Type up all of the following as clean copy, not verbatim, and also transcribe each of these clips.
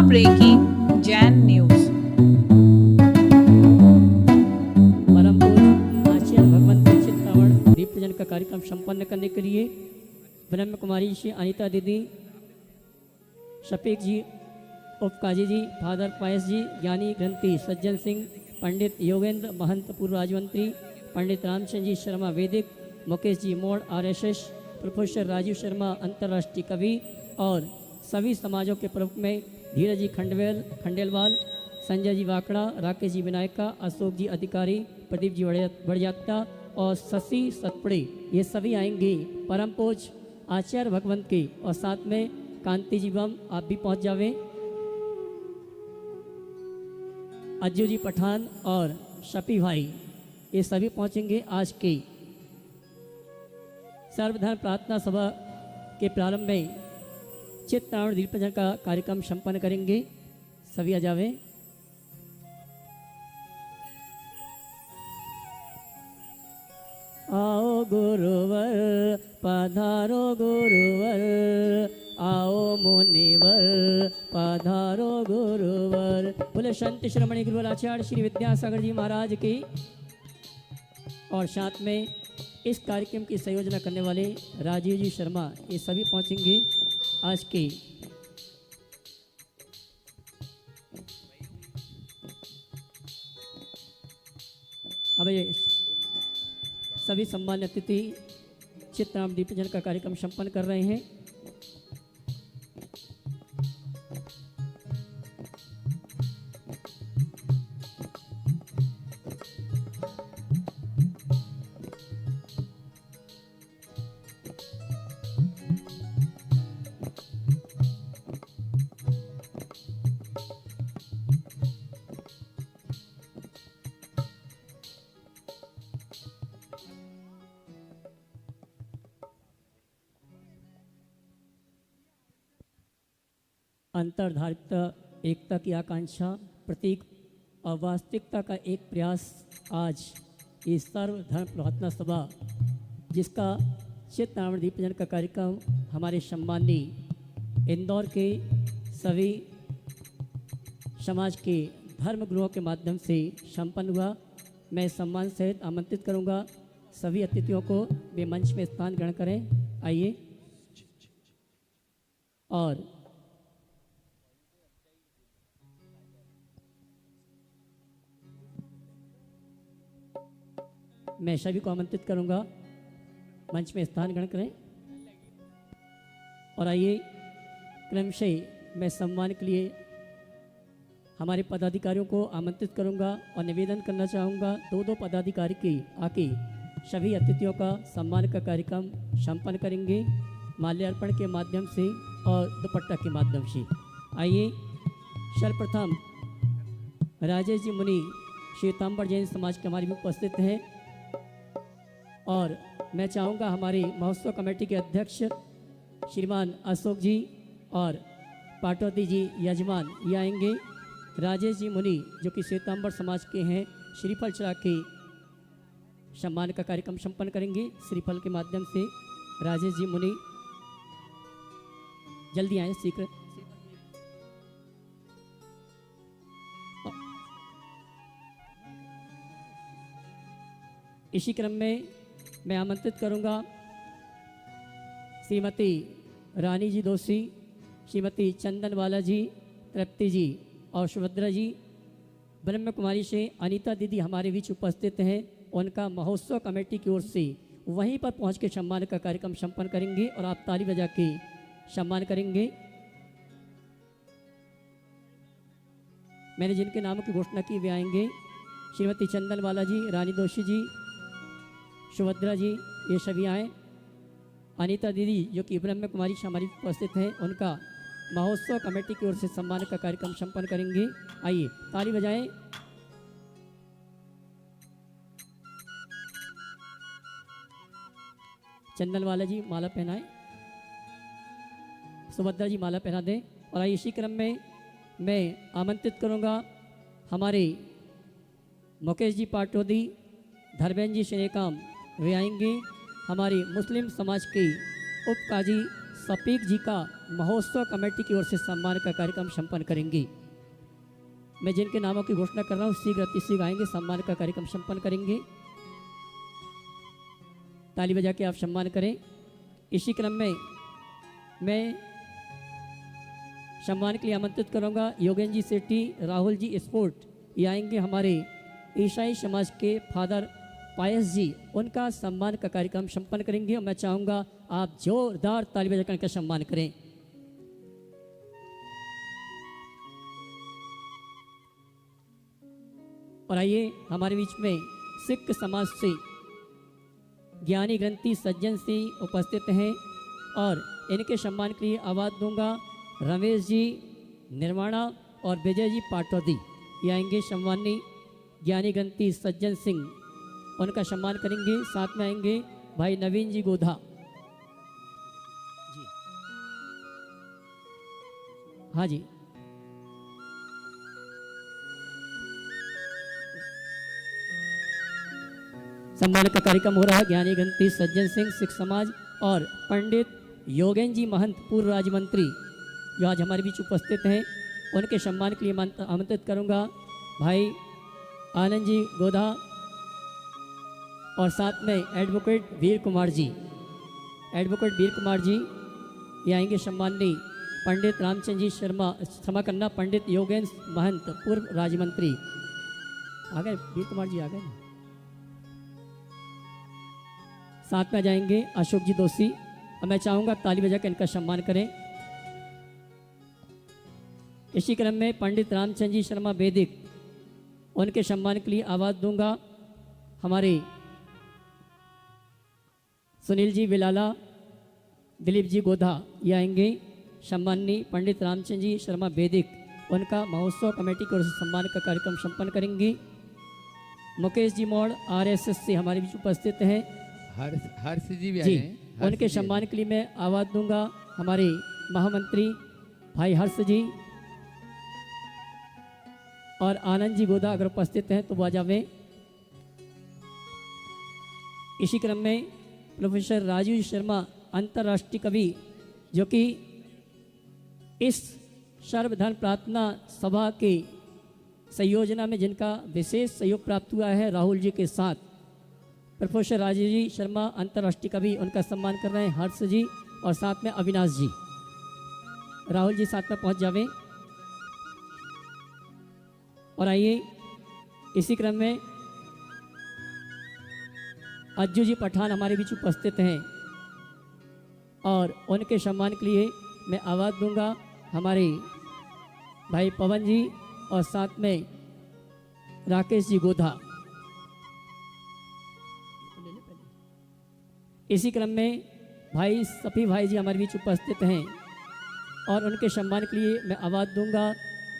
Breaking Jain news. परम पूज्य आचार्य भगवंत दीक्षित श्रावण दीप पूजन का कार्यक्रम संपन्न करने के लिए ब्रह्म कुमारी श्री अनीता दीदी, शफीक जी, उपकाजी जी, फादर पायस जी, ज्ञानी ग्रंथी सज्जन सिंह, पंडित योगेंद्र महंत पूर्व राज्यमंत्री, पंडित रामचंद्र जी शर्मा वैदिक, मुकेश जी मोड़ RSS, प्रोफेसर राजीव शर्मा अंतर्राष्ट्रीय कवि और सभी समाजों के प्रमुख में धीरज जी खंडेलवाल, संजय जी वाकड़ा, राकेश जी विनायका, अशोक जी अधिकारी, प्रदीप जी बड़जात्ता और शशि सतपुड़े, ये सभी आएंगे परम पूज्य आचार्य भगवंत के। और साथ में कांति जी बम आप भी पहुंच जावे, अज्जू जी पठान और शफी भाई, ये सभी पहुंचेंगे आज के सर्वधर्म प्रार्थना सभा के प्रारंभ में चित्तनारायण दीपजन का कार्यक्रम संपन्न करेंगे। सभी आ जावे। आओ गुरुवर पधारो गुरुवर, आओ मुनिवर पधारो गुरुवर। बोले संत श्रोमणी गुरुवर आचार्य श्री विद्यासागर जी महाराज की। और साथ में इस कार्यक्रम की संयोजना करने वाले राजीव जी शर्मा, ये सभी पहुंचेंगे आज के। अब ये सभी सम्मान्य अतिथि चित्तनारायण दीपजन का कार्यक्रम संपन्न कर रहे हैं। अंतर्धारिता, एकता की आकांक्षा, प्रतीक और वास्तविकता का एक प्रयास आज ये सर्वधर्म प्रार्थना सभा, जिसका चित्तनारायण दीपजन का कार्यक्रम हमारे सम्माननीय इंदौर के सभी समाज के धर्म गुरुओं के माध्यम से संपन्न हुआ। मैं सम्मान सहित आमंत्रित करूंगा सभी अतिथियों को वे मंच में स्थान ग्रहण करें। आइए। और मैं सभी को आमंत्रित करूंगा मंच में स्थान ग्रहण करें। और आइए क्रमशः मैं सम्मान के लिए हमारे पदाधिकारियों को आमंत्रित करूंगा और निवेदन करना चाहूँगा दो पदाधिकारी के आके सभी अतिथियों का सम्मान का कार्यक्रम संपन्न करेंगे माल्यार्पण के माध्यम से और दुपट्टा के माध्यम से। आइए सर्वप्रथम राजेश जी मुनि श्वेतांबर जैन समाज के हमारे भी उपस्थित हैं। और मैं चाहूँगा हमारे महोत्सव कमेटी के अध्यक्ष श्रीमान अशोक जी और पाटौदी जी यजमान ये आएंगे। राजेश जी मुनि जो कि श्वेतांबर समाज के हैं, श्रीफल चढ़ा के सम्मान का कार्यक्रम संपन्न करेंगे। श्रीफल के माध्यम से राजेश जी मुनि जल्दी आए शीघ्र। इसी क्रम में मैं आमंत्रित करूंगा श्रीमती रानी जी दोषी, श्रीमती चंदनवाला जी, तृप्ति जी और सुभद्रा जी। ब्रह्म कुमारी से अनीता दीदी हमारे बीच उपस्थित हैं। उनका महोत्सव कमेटी की ओर से वहीं पर पहुंच के सम्मान का कार्यक्रम संपन्न करेंगे और आप ताली बजा के सम्मान करेंगे। मैंने जिनके नामों की घोषणा की वे आएंगे। श्रीमती चंदनवाला जी, रानी दोषी जी, सुभद्रा जी, ये सभी आए। अनीता दीदी जो कि ब्रह्म कुमारी से हमारी उपस्थित हैं, उनका महोत्सव कमेटी की ओर से सम्मान का कार्यक्रम संपन्न करेंगे। आइए ताली बजाएं। चंदनवाला जी माला पहनाएं, सुभद्रा जी माला पहना दें। और आइए इसी क्रम में मैं आमंत्रित करूंगा हमारे मुकेश जी पाटौदी, धर्मेंद्र जी शनेकाम, वे आएंगे। हमारे मुस्लिम समाज के उपकाजी सपीक जी का महोत्सव कमेटी की ओर से सम्मान का कार्यक्रम संपन्न करेंगे। मैं जिनके नामों की घोषणा कर रहा हूँ शीघ्र अतिशीघ्र आएंगे, सम्मान का कार्यक्रम संपन्न करेंगे। ताली बजा के आप सम्मान करें। इसी क्रम में मैं सम्मान के लिए आमंत्रित करूंगा योगेंद्र जी सेठी, राहुल जी स्पोर्ट, ये आएंगे हमारे ईसाई समाज के फादर पायस जी, उनका सम्मान का कार्यक्रम संपन्न करेंगे। और मैं चाहूँगा आप जोरदार ताली बजाकर इनका सम्मान करें। और आइए हमारे बीच में सिख समाज से ज्ञानी ग्रंथी सज्जन सिंह उपस्थित हैं और इनके सम्मान के लिए आवाज़ दूंगा रमेश जी निर्माणा और विजय जी पाटौदी, ये आएंगे सम्मानी ज्ञानी ग्रंथी सज्जन सिंह, उनका सम्मान करेंगे। साथ में आएंगे भाई नवीन जी गोधा जी, हाँ जी, सम्मान का कार्यक्रम हो रहा है। ज्ञानी ग्रंथी सज्जन सिंह सिख समाज और पंडित योगेंद्र जी महंत पूर्व राज्य मंत्री जो आज हमारे बीच उपस्थित हैं, उनके सम्मान के लिए आमंत्रित करूंगा भाई आनंद जी गोधा और साथ में एडवोकेट वीर कुमार जी, एडवोकेट वीर कुमार जी ये आएंगे सम्माननीय पंडित रामचंद्र जी शर्मा, क्षमा करना पंडित योगेंद्र महंत पूर्व राज्य मंत्री आ गए, वीर कुमार जी आ गए। साथ में आ जाएंगे अशोक जी दोषी, और मैं चाहूंगा ताली बजाकर इनका सम्मान करें। इसी क्रम में पंडित रामचंद्र जी शर्मा वैदिक, उनके सम्मान के लिए आवाज़ दूंगा हमारे सुनील जी विलाला, दिलीप जी गोधा, ये आएंगे सम्माननीय पंडित रामचंद्र जी शर्मा वैदिक, उनका महोत्सव कमेटी की ओर से सम्मान का कार्यक्रम संपन्न करेंगे। मुकेश जी मोड़ RSS से हमारे बीच उपस्थित हैं, हर्ष जी भी जी, आए उनके सम्मान के लिए मैं आवाज़ दूंगा हमारे महामंत्री भाई हर्ष जी और आनंद जी गोदा अगर उपस्थित हैं तो बाजा में। इसी क्रम में प्रोफेसर राजीव शर्मा अंतर्राष्ट्रीय कवि, जो कि इस सर्वधर्म प्रार्थना सभा के संयोजना में जिनका विशेष सहयोग प्राप्त हुआ है राहुल जी के साथ, प्रोफेसर राजीव जी शर्मा अंतर्राष्ट्रीय कवि, उनका सम्मान कर रहे हैं हर्ष जी और साथ में अविनाश जी। राहुल जी साथ में पहुंच जावे। और आइए इसी क्रम में अज्जू जी पठान हमारे बीच उपस्थित हैं और उनके सम्मान के लिए मैं आवाज़ दूंगा हमारे भाई पवन जी और साथ में राकेश जी गोधा। इसी क्रम में भाई सफी भाई जी हमारे बीच उपस्थित हैं और उनके सम्मान के लिए मैं आवाज़ दूंगा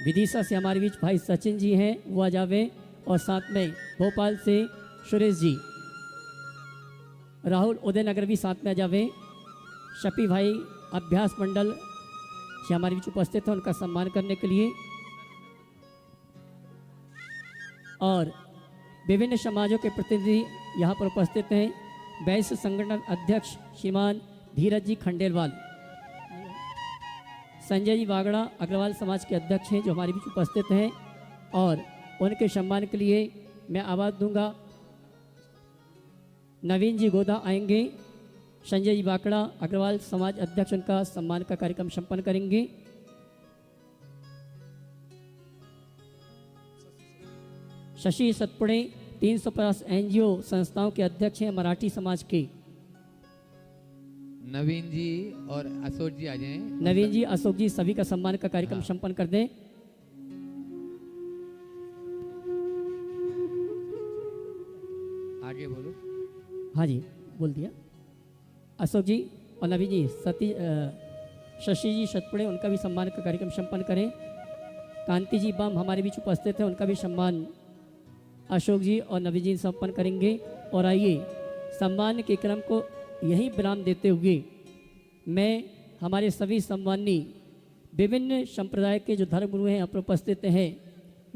विदिशा से हमारे बीच भाई सचिन जी हैं, वो आ जावे, और साथ में भोपाल से सुरेश जी, राहुल उदयनगर भी साथ में आ जावे। शफी भाई अभ्यास मंडल से हमारे बीच उपस्थित हैं, उनका सम्मान करने के लिए। और विभिन्न समाजों के प्रतिनिधि यहाँ पर उपस्थित हैं। वैश्य संगठन अध्यक्ष श्रीमान धीरज जी खंडेलवाल, संजय जी वागड़ा अग्रवाल समाज के अध्यक्ष हैं जो हमारे बीच उपस्थित हैं और उनके सम्मान के लिए मैं आवाज़ दूंगा नवीन जी गोदा आएंगे। संजय जी वाकड़ा अग्रवाल समाज अध्यक्ष, उनका सम्मान का कार्यक्रम संपन्न करेंगे। शशि सतपुड़े 350 NGO संस्थाओं के अध्यक्ष हैं मराठी समाज के। नवीन जी और अशोक जी आ जाएं। नवीन जी अशोक जी सभी का सम्मान का कार्यक्रम संपन्न कर दें। आगे बोलो। हाँ जी बोल दिया। अशोक जी और नवीन जी शशि जी सतपुड़े, उनका भी सम्मान का कार्यक्रम संपन्न करें। कांति जी बम हमारे बीच उपस्थित हैं, उनका भी सम्मान अशोक जी और नवीन जी संपन्न करेंगे। और आइए सम्मान के क्रम को यही विराम देते हुए मैं हमारे सभी सम्मानी विभिन्न संप्रदाय के जो धर्मगुरु हैं यहाँ पर उपस्थित हैं,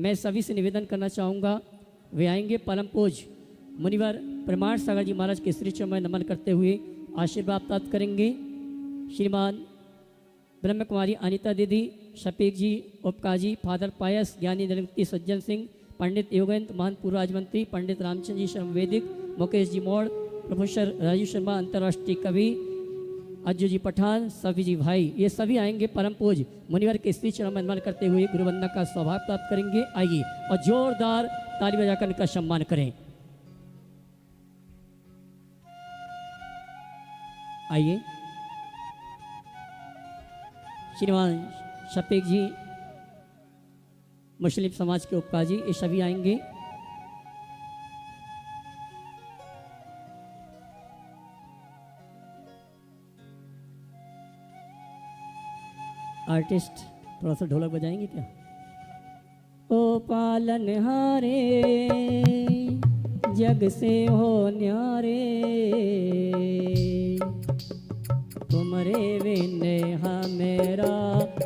मैं सभी से निवेदन करना चाहूँगा वे आएंगे परम पूज्य मुनिवर प्रमाण सागर जी महाराज के श्री चरण में नमन करते हुए आशीर्वाद प्राप्त करेंगे। श्रीमान ब्रह्म कुमारी अनीता दीदी, शफीक जी, उपकाजी, फादर पायस, ज्ञानी नरेंद्र सज्जन सिंह, पंडित योगेंद्र महान पूर्व राज्य मंत्री, पंडित रामचंद्र जी शर्मा वैदिक, मुकेश जी मौड़, प्रोफेसर राजीव शर्मा अंतर्राष्ट्रीय कवि, अज्जू जी पठान, सभी जी भाई, ये सभी आएंगे परम पूज मुनिवर के स्त्री चरण में नमन करते हुए गुरुवंदना का सौभाग्य प्राप्त करेंगे। आइए और जोरदार ताली बजाकर इनका सम्मान करें। आइए श्रीमान शफीक जी, मुस्लिम समाज के उपकाजी, ये सभी आएंगे। आर्टिस्ट थोड़ा सा ढोलक बजाएंगे क्या? ओ पालनहारे जग से हो न्यारे, तुमरे बिन हमेरा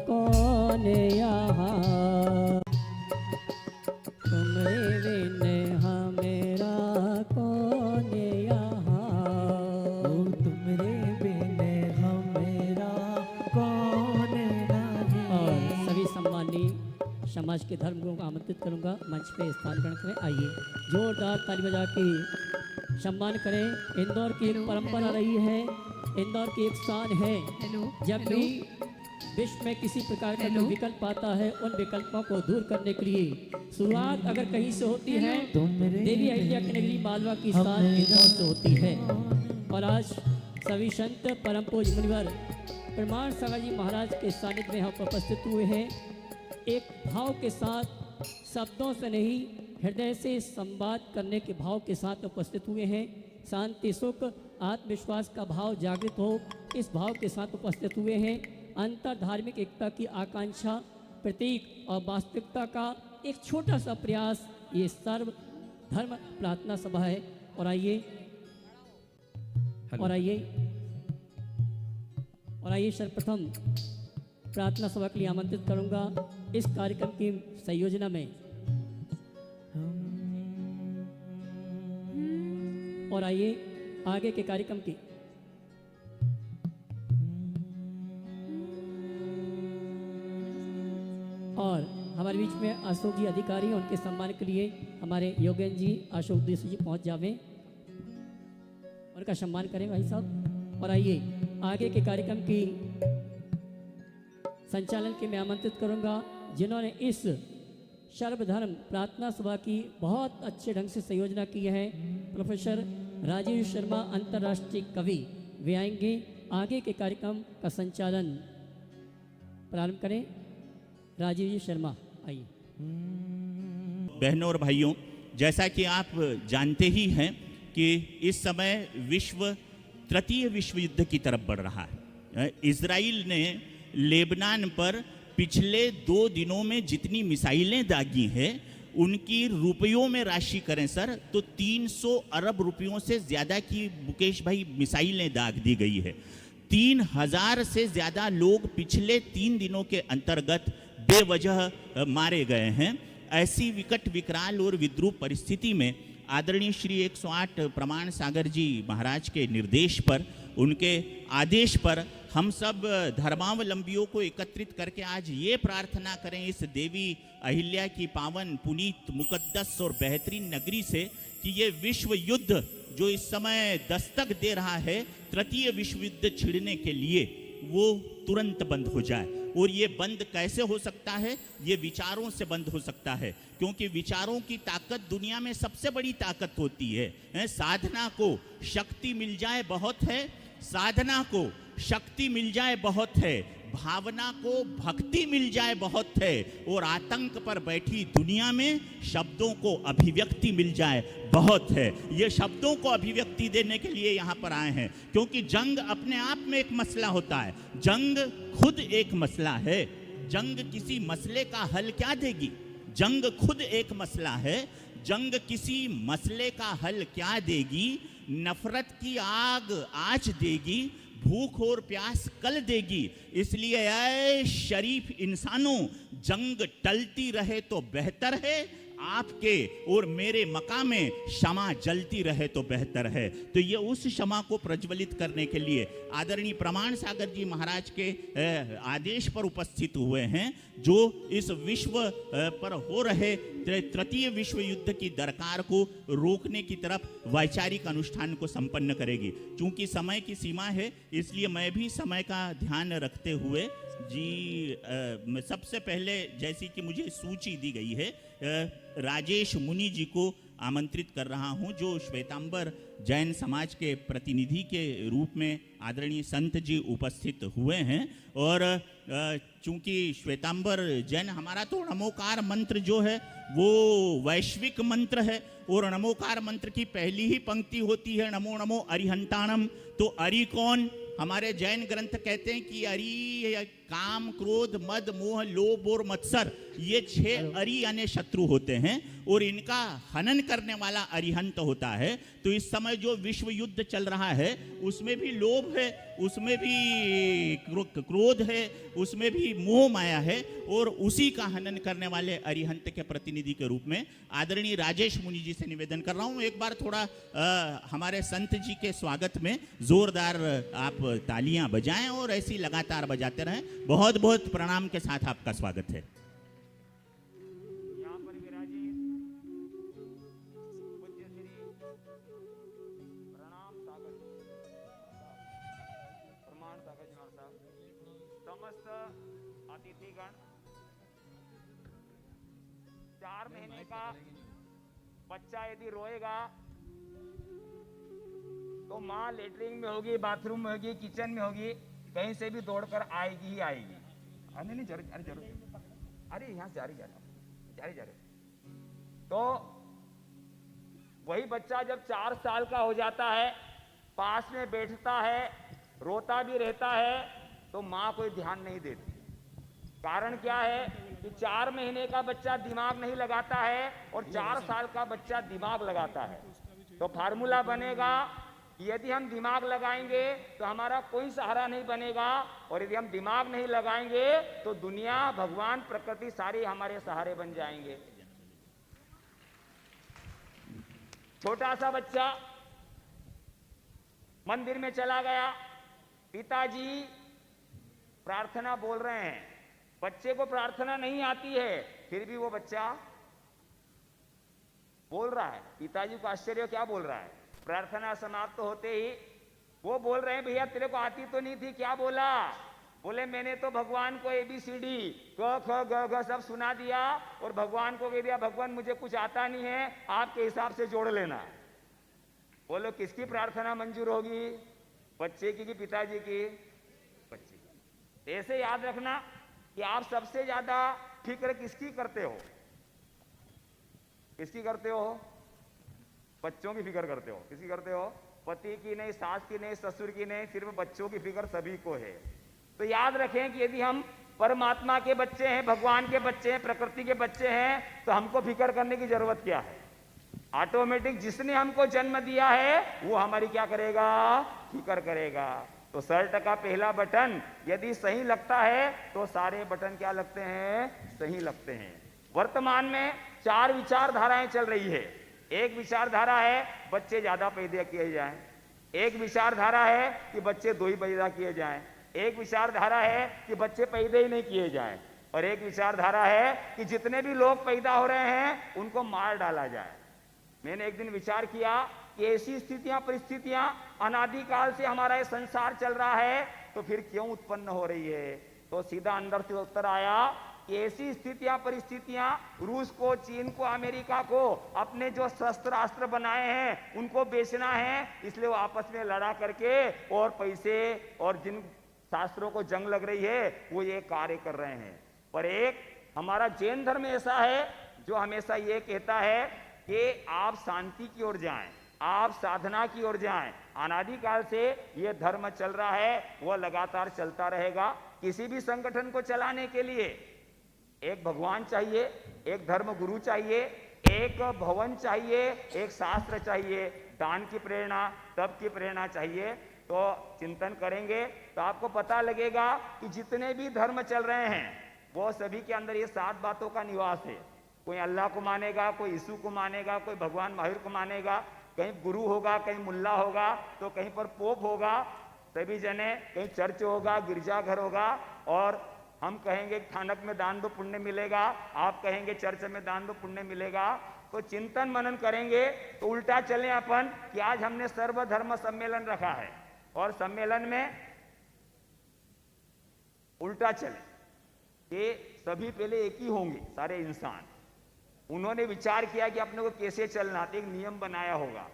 कौन यहाँ, तुमरे बिन हमेरा कौन यहाँ, तुमरे बिन हमेरा कौन नहीं। और सभी सम्मानी समाज के धर्म गुरुओं को आमंत्रित करूंगा मंच पे स्थान ग्रहण करें। आइए जोरदार ताली बजा के सम्मान करें। इंदौर की एक परंपरा रही है, इंदौर की एक शान है, जब भी विश्व में किसी प्रकार का कोई विकल्प आता है उन विकल्पों को दूर करने के लिए शुरुआत अगर कहीं से होती है, देवी अहिल्या की नगरी मालवा की शान इंदौर से होती है। और आज सभी संत परम पूज्य मुनिवर प्रमाण सागर जी महाराज के सानिध्य में हम उपस्थित हुए हैं। एक भाव के साथ, शब्दों से नहीं हृदय से संवाद करने के भाव के साथ उपस्थित हुए हैं। शांति, सुख, आत्मविश्वास का भाव जागृत हो, इस भाव के साथ उपस्थित हुए हैं। अंतर धार्मिक एकता की आकांक्षा, प्रतीक और वास्तविकता का एक छोटा सा प्रयास, ये सर्व धर्म प्रार्थना सभा है। और आइए सर्वप्रथम प्रार्थना सभा के लिए आमंत्रित करूंगा इस कार्यक्रम की संयोजना में। और आइए आगे के कार्यक्रम की और हमारे बीच में अशोक जी अधिकारी, उनके सम्मान के लिए हमारे योगेंद्र जी, अशोक जी पहुंच जावे, उनका सम्मान करें भाई साहब। और आइए आगे के कार्यक्रम की संचालन के मैं आमंत्रित करूंगा जिन्होंने इस सर्वधर्म प्रार्थना सभा की बहुत अच्छे ढंग से संयोजना की है। प्रोफेसर राजीव शर्मा अंतर्राष्ट्रीय कवि, वे आएंगे। आगे के कार्यक्रम का संचालन प्रारंभ करें। राजीव जी शर्मा आइए। बहनों और भाइयों, जैसा कि आप जानते ही हैं कि इस समय विश्व तृतीय विश्व युद्ध की तरफ बढ़ रहा है। इजराइल ने लेबनान पर पिछले 2 दिनों में जितनी मिसाइलें दागी हैं, उनकी रुपयों में राशि करें सर तो 300 अरब रुपयों से ज़्यादा की, मुकेश भाई, मिसाइलें दाग दी गई है। 3000 से ज़्यादा लोग पिछले 3 दिनों के अंतर्गत बेवजह मारे गए हैं। ऐसी विकट, विकराल और विद्रूप परिस्थिति में आदरणीय श्री 108 प्रमाण सागर जी महाराज के निर्देश पर, उनके आदेश पर हम सब धर्मावलंबियों को एकत्रित करके आज ये प्रार्थना करें इस देवी अहिल्या की पावन, पुनीत, मुकद्दस और बेहतरीन नगरी से कि ये विश्व युद्ध जो इस समय दस्तक दे रहा है तृतीय विश्व युद्ध छिड़ने के लिए, वो तुरंत बंद हो जाए। और ये बंद कैसे हो सकता है? ये विचारों से बंद हो सकता है, क्योंकि विचारों की ताकत दुनिया में सबसे बड़ी ताकत होती है। साधना को शक्ति मिल जाए बहुत है, साधना को शक्ति मिल जाए बहुत है, भावना को भक्ति मिल जाए बहुत है, और आतंक पर बैठी दुनिया में शब्दों को अभिव्यक्ति मिल जाए बहुत है। ये शब्दों को अभिव्यक्ति देने के लिए यहाँ पर आए हैं, क्योंकि जंग अपने आप में एक मसला होता है, जंग खुद एक मसला है। जंग किसी मसले का हल क्या देगी? जंग खुद एक मसला है। जंग किसी मसले का हल क्या देगी? नफरत की आग आज देगी, भूख और प्यास कल देगी। इसलिए ऐ शरीफ इंसानों, जंग टलती रहे तो बेहतर है, आपके और मेरे मकाम में क्षमा जलती रहे तो बेहतर है। तो ये उस क्षमा को प्रज्वलित करने के लिए आदरणीय प्रमाण सागर जी महाराज के आदेश पर उपस्थित हुए हैं, जो इस विश्व पर हो रहे तृतीय विश्व युद्ध की दरकार को रोकने की तरफ वैचारिक अनुष्ठान को संपन्न करेगी। चूंकि समय की सीमा है, इसलिए मैं भी समय का ध्यान रखते हुए जी सबसे पहले जैसी कि मुझे सूची दी गई है, राजेश मुनि जी को आमंत्रित कर रहा हूं, जो श्वेतांबर जैन समाज के प्रतिनिधि के रूप में आदरणीय संत जी उपस्थित हुए हैं। और चूंकि श्वेतांबर जैन, हमारा तो नमोकार मंत्र जो है वो वैश्विक मंत्र है, और नमोकार मंत्र की पहली ही पंक्ति होती है नमो नमो अरिहंताणम। तो अरि कौन? हमारे जैन ग्रंथ कहते हैं कि अरि काम, क्रोध, मद, मोह, लोभ और मत्सर, ये 6 अरि यानी शत्रु होते हैं, और इनका हनन करने वाला अरिहंत होता है। तो इस समय जो विश्व युद्ध चल रहा है उसमें भी लोभ है, उसमें भी क्रोध है, उसमें भी मोह माया है, और उसी का हनन करने वाले अरिहंत के प्रतिनिधि के रूप में आदरणीय राजेश मुनि जी से निवेदन कर रहा हूं, एक बार थोड़ा हमारे संत जी के स्वागत में जोरदार आप तालियां बजाएं और ऐसी लगातार बजाते रहें। बहुत बहुत प्रणाम के साथ आपका स्वागत है। यहाँ पर विराजित पूज्य श्री प्रणाम सागर प्रमाण सागर जी महाराज साहब, समस्त अतिथिगण, 4 महीने का बच्चा यदि रोएगा तो माँ लेटरिन में होगी, बाथरूम में होगी, किचन में होगी, कहीं से भी दौड़कर आएगी ही आएगी। अरे नहीं जरूर, अरे जरूर, अरे यहाँ से जा रही। तो वही बच्चा जब 4 साल का हो जाता है, पास में बैठता है, रोता भी रहता है, तो माँ कोई ध्यान नहीं देती। कारण क्या है कि 4 महीने का बच्चा दिमाग नहीं लगाता है और 4 साल का बच्चा दिमाग लगाता है। तो फार्मूला बनेगा, यदि हम दिमाग लगाएंगे तो हमारा कोई सहारा नहीं बनेगा, और यदि हम दिमाग नहीं लगाएंगे तो दुनिया, भगवान, प्रकृति सारी हमारे सहारे बन जाएंगे। छोटा सा बच्चा मंदिर में चला गया, पिताजी प्रार्थना बोल रहे हैं, बच्चे को प्रार्थना नहीं आती है, फिर भी वो बच्चा बोल रहा है। पिताजी को आश्चर्य, क्या बोल रहा है? प्रार्थना समाप्त होते ही वो बोल रहे हैं, भैया तेरे को आती तो नहीं थी, क्या बोला? बोले मैंने तो भगवान को ABCD क ख ग घ सब सुना दिया, और भगवान को कह दिया भगवान मुझे कुछ आता नहीं है, आपके हिसाब से जोड़ लेना। बोलो किसकी प्रार्थना मंजूर होगी? बच्चे की कि पिताजी की? बच्चे की। ऐसे याद रखना कि आप सबसे ज्यादा फिक्र किसकी करते हो? किसकी करते हो? बच्चों की फिक्र करते हो। किसकी करते हो? पति की नहीं, सास की नहीं, ससुर की नहीं, सिर्फ बच्चों की फिक्र सभी को है। तो याद रखें कि यदि हम परमात्मा के बच्चे हैं, भगवान के बच्चे हैं, प्रकृति के बच्चे हैं, तो हमको फिक्र करने की जरूरत क्या है? ऑटोमेटिक जिसने हमको जन्म दिया है वो हमारी क्या करेगा? फिक्र करेगा। तो शर्ट का पहला बटन यदि सही लगता है तो सारे बटन क्या लगते हैं? सही लगते हैं। वर्तमान में 4 विचारधाराएं चल रही है। एक विचारधारा है बच्चे ज्यादा पैदा किए जाएं, एक विचारधारा है कि बच्चे 2 ही पैदा किए जाएं, एक विचारधारा है कि बच्चे पैदा ही नहीं किए जाएं, और एक विचारधारा है कि जितने भी लोग पैदा हो रहे हैं उनको मार डाला जाए। मैंने एक दिन विचार किया कि ऐसी स्थितियां, परिस्थितियां अनादिकाल से हमारा ये संसार चल रहा है, तो फिर क्यों उत्पन्न हो रही है? तो सीधा अंदर से उत्तर आया कि ऐसी स्थितियां, परिस्थितियां रूस को, चीन को, अमेरिका को अपने जो शस्त्रास्त्र बनाए हैं उनको बेचना है, इसलिए वो आपस में लड़ा करके और पैसे और जिन शास्त्रों को जंग लग रही है वो ये कार्य कर रहे हैं। पर एक हमारा जैन धर्म ऐसा है जो हमेशा ये कहता है कि आप शांति की ओर जाएं, आप साधना की ओर जाएं। अनादिकाल से ये धर्म चल रहा है, वो लगातार चलता रहेगा। किसी भी संगठन को चलाने के लिए एक भगवान चाहिए, एक धर्म गुरु चाहिए, एक भवन चाहिए, एक शास्त्र चाहिए, दान की प्रेरणा, तप की प्रेरणा चाहिए। तो चिंतन करेंगे तो आपको पता लगेगा कि जितने भी धर्म चल रहे हैं वो सभी के अंदर ये 7 बातों का निवास है। कोई अल्लाह को मानेगा, कोई यीशु को मानेगा, कोई भगवान महावीर को मानेगा, कहीं गुरु होगा, कहीं मुल्ला होगा, तो कहीं पर पोप होगा, सभी जने, कहीं चर्च होगा, गिरजाघर होगा, और हम कहेंगे थानक में दान दो पुण्य मिलेगा, आप कहेंगे चर्च में दान दो पुण्य मिलेगा। तो चिंतन मनन करेंगे तो उल्टा चले अपन कि आज हमने सर्वधर्म सम्मेलन रखा है और सम्मेलन में उल्टा चले कि सभी पहले एक ही होंगे सारे इंसान। उन्होंने विचार किया कि अपने को कैसे चलना, तो एक नियम बनाया होगा।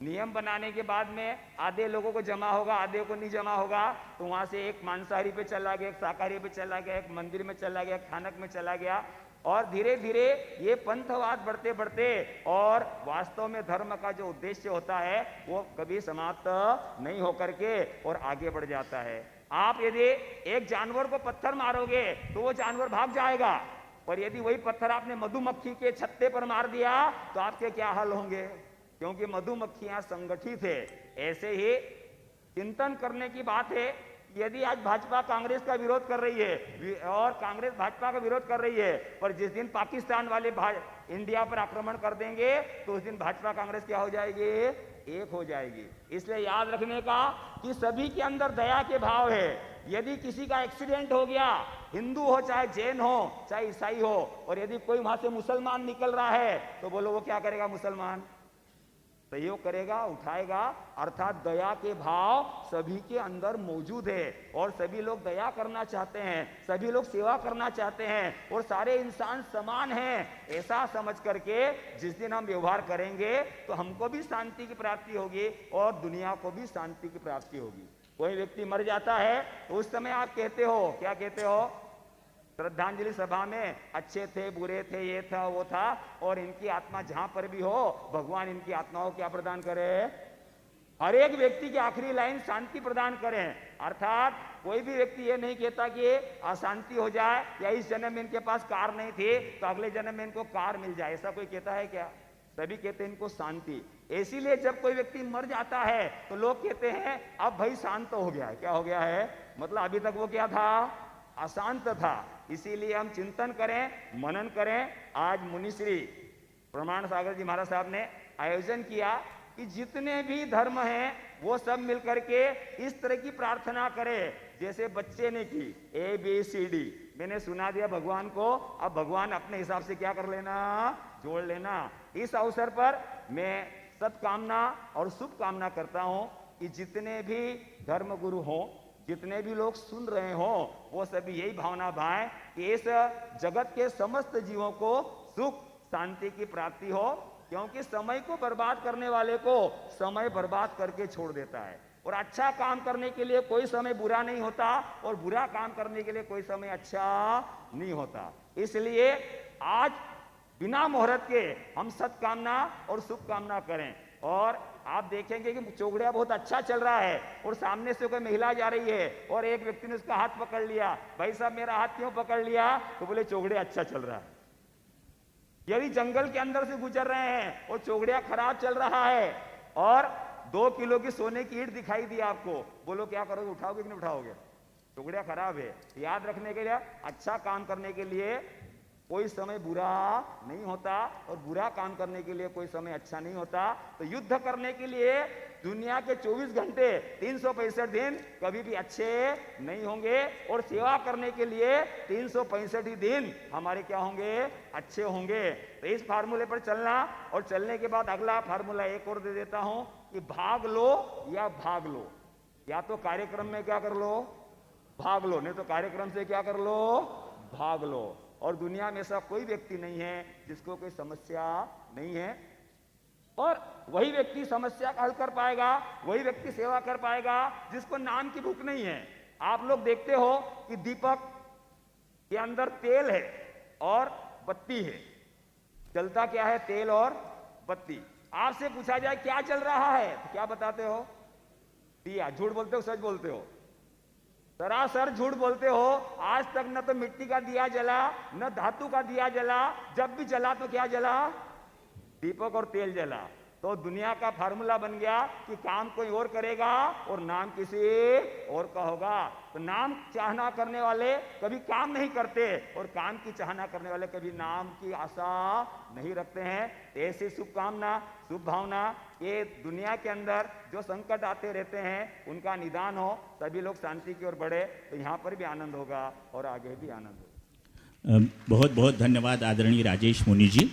नियम बनाने के बाद में आधे लोगों को जमा होगा, आधे को नहीं जमा होगा, तो वहां से एक मांसाहारी पे चला गया, एक शाकाहारी पे चला गया, एक मंदिर में चला गया, एक थानक में चला गया, और धीरे धीरे ये पंथवाद बढ़ते बढ़ते और वास्तव में धर्म का जो उद्देश्य होता है वो कभी समाप्त नहीं होकर के और आगे बढ़ जाता है। आप यदि एक जानवर को पत्थर मारोगे तो वो जानवर भाग जाएगा, और यदि वही पत्थर आपने मधुमक्खी के छत्ते पर मार दिया तो आपके क्या हाल होंगे, क्योंकि मधुमक्खियां संगठित है। ऐसे ही चिंतन करने की बात है। यदि आज भाजपा कांग्रेस का विरोध कर रही है और कांग्रेस भाजपा का विरोध कर रही है, पर जिस दिन पाकिस्तान वाले इंडिया पर आक्रमण कर देंगे तो उस दिन भाजपा कांग्रेस क्या हो जाएगी, एक हो जाएगी। इसलिए याद रखने का कि सभी के अंदर दया के भाव है। यदि किसी का एक्सीडेंट हो गया, हिंदू हो चाहे जैन हो चाहे ईसाई हो, और यदि कोई वहां से मुसलमान निकल रहा है तो बोलो वो क्या करेगा, मुसलमान सहयोग करेगा, उठाएगा। अर्थात दया के भाव सभी के अंदर मौजूद है और सभी लोग दया करना चाहते हैं, सभी लोग सेवा करना चाहते हैं और सारे इंसान समान हैं। ऐसा समझ करके जिस दिन हम व्यवहार करेंगे तो हमको भी शांति की प्राप्ति होगी और दुनिया को भी शांति की प्राप्ति होगी। कोई व्यक्ति मर जाता है तो उस समय आप कहते हो, क्या कहते हो, श्रद्धांजलि सभा में अच्छे थे, बुरे थे, ये था वो था, और इनकी आत्मा जहां पर भी हो भगवान इनकी आत्माओं क्या प्रदान करे, हर एक व्यक्ति की आखिरी लाइन शांति प्रदान करें। अर्थात कोई भी व्यक्ति ये नहीं कहता कि अशांति हो जाए या इस जन्म में इनके पास कार नहीं थी तो अगले जन्म में इनको कार मिल जाए, ऐसा कोई कहता है क्या? सभी कहते हैं इनको शांति। इसीलिए जब कोई व्यक्ति मर जाता है तो लोग कहते हैं अब भाई शांत हो गया है। क्या हो गया है, मतलब अभी तक वो क्या था, अशांत था। इसीलिए हम चिंतन करें, मनन करें। आज मुनिश्री प्रमाण सागर जी महाराज साहब ने आयोजन किया कि जितने भी धर्म हैं वो सब मिलकर के इस तरह की प्रार्थना करें जैसे बच्चे ने की, ABCD। मैंने सुना दिया भगवान को, अब भगवान अपने हिसाब से क्या कर लेना, जोड़ लेना। इस अवसर पर मैं सत्कामना और शुभकामना करता हूं कि जितने भी धर्म गुरु हों, जितने भी लोग सुन रहे हो, वो सभी यही भावना भाएं कि इस जगत के समस्त जीवों को सुख शांति की प्राप्ति हो, क्योंकि समय को बर्बाद करने वाले को समय बर्बाद करके छोड़ देता है, और अच्छा काम करने के लिए कोई समय बुरा नहीं होता और बुरा काम करने के लिए कोई समय अच्छा नहीं होता। इसलिए आज बिना मुहूर्त के हम सत्कामना और शुभकामना करें। और आप देखेंगे कि चौगड़िया बहुत अच्छा चल रहा है और सामने से कोई महिला जा रही है और एक व्यक्ति ने उसका हाथ पकड़ लिया, भाई साहब मेरा हाथ क्यों पकड़ लिया, तो बोले चौगड़िया अच्छा चल रहा है। यदि जंगल के अंदर से गुजर रहे हैं और चौगड़िया खराब चल रहा है और 2 किलो की सोने की ईंट दिखाई दी आपको, बोलो क्या करोगे, उठाओगे कि नहीं उठाओगे, चौगड़िया खराब है। याद रखने के लिए अच्छा काम करने के लिए कोई समय बुरा नहीं होता और बुरा काम करने के लिए कोई समय अच्छा नहीं होता। तो युद्ध करने के लिए दुनिया के 24 घंटे 365 दिन कभी भी अच्छे नहीं होंगे, और सेवा करने के लिए 365 दिन हमारे क्या होंगे, अच्छे होंगे। तो इस फार्मूले पर चलना, और चलने के बाद अगला फार्मूला एक और दे देता हूं कि भाग लो या भाग लो। या तो कार्यक्रम में क्या कर लो, भाग लो, नहीं तो कार्यक्रम से क्या कर लो, भाग लो। और दुनिया में ऐसा कोई व्यक्ति नहीं है जिसको कोई समस्या नहीं है, और वही व्यक्ति समस्या का हल कर पाएगा, वही व्यक्ति सेवा कर पाएगा जिसको नाम की भूख नहीं है। आप लोग देखते हो कि दीपक के अंदर तेल है और बत्ती है, जलता क्या है, तेल और बत्ती। आपसे पूछा जाए क्या चल रहा है तो क्या बताते हो, दिया। झूठ बोलते हो सच बोलते हो, सरासर झूठ बोलते हो। आज तक न तो मिट्टी का दिया जला न धातु का दिया जला, जब भी जला तो क्या जला, दीपक और तेल जला। तो दुनिया का फार्मूला बन गया कि काम कोई और करेगा और नाम किसी और का होगा। तो नाम चाहना करने वाले कभी काम नहीं करते और काम की चाहना करने वाले कभी नाम की आशा नहीं रखते हैं। ऐसी शुभकामना, शुभ भावना, ये दुनिया के अंदर जो संकट आते रहते हैं उनका निदान हो, सभी लोग शांति की ओर बढ़े, तो यहाँ पर भी आनंद होगा और आगे भी आनंद होगा। बहुत बहुत धन्यवाद आदरणीय राजेश मुनि जी।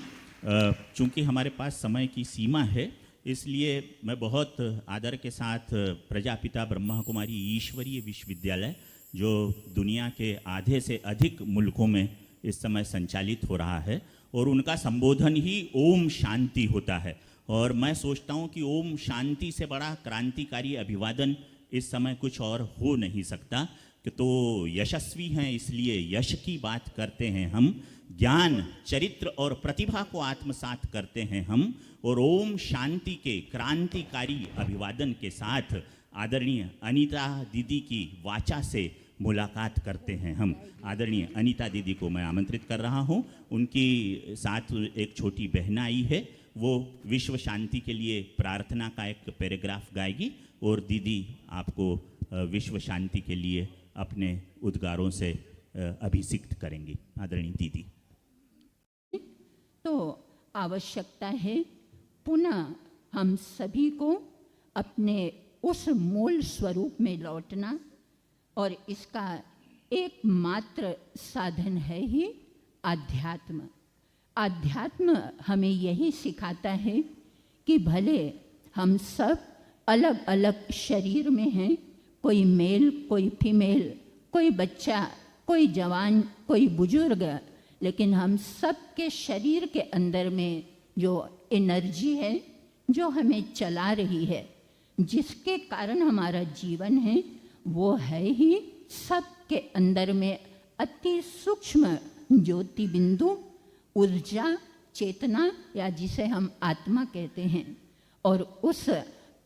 चूँकि हमारे पास समय की सीमा है, इसलिए मैं बहुत आदर के साथ प्रजापिता ब्रह्मा कुमारी ईश्वरीय विश्वविद्यालय, जो दुनिया के आधे से अधिक मुल्कों में इस समय संचालित हो रहा है, और उनका संबोधन ही ओम शांति होता है। और मैं सोचता हूँ कि ओम शांति से बड़ा क्रांतिकारी अभिवादन इस समय कुछ और हो नहीं सकता। कि तो यशस्वी हैं, इसलिए यश की बात करते हैं हम, ज्ञान, चरित्र और प्रतिभा को आत्मसात करते हैं हम, और ओम शांति के क्रांतिकारी अभिवादन के साथ आदरणीय अनीता दीदी की वाचा से मुलाकात करते हैं हम। आदरणीय अनीता दीदी को मैं आमंत्रित कर रहा हूं। उनकी साथ एक छोटी बहन आई है, वो विश्व शांति के लिए प्रार्थना का एक पैराग्राफ गाएगी और दीदी आपको विश्व शांति के लिए अपने उद्गारों से अभिषिक्त करेंगी। आदरणीय दीदी। तो आवश्यकता है पुनः हम सभी को अपने उस मूल स्वरूप में लौटना, और इसका एकमात्र साधन है ही आध्यात्म। आध्यात्म हमें यही सिखाता है कि भले हम सब अलग अलग शरीर में हैं, कोई मेल, कोई फीमेल, कोई बच्चा, कोई जवान, कोई बुजुर्ग, लेकिन हम सब के शरीर के अंदर में जो एनर्जी है, जो हमें चला रही है, जिसके कारण हमारा जीवन है, वो है ही सब के अंदर में अति सूक्ष्म ज्योति बिंदु, ऊर्जा, चेतना, या जिसे हम आत्मा कहते हैं। और उस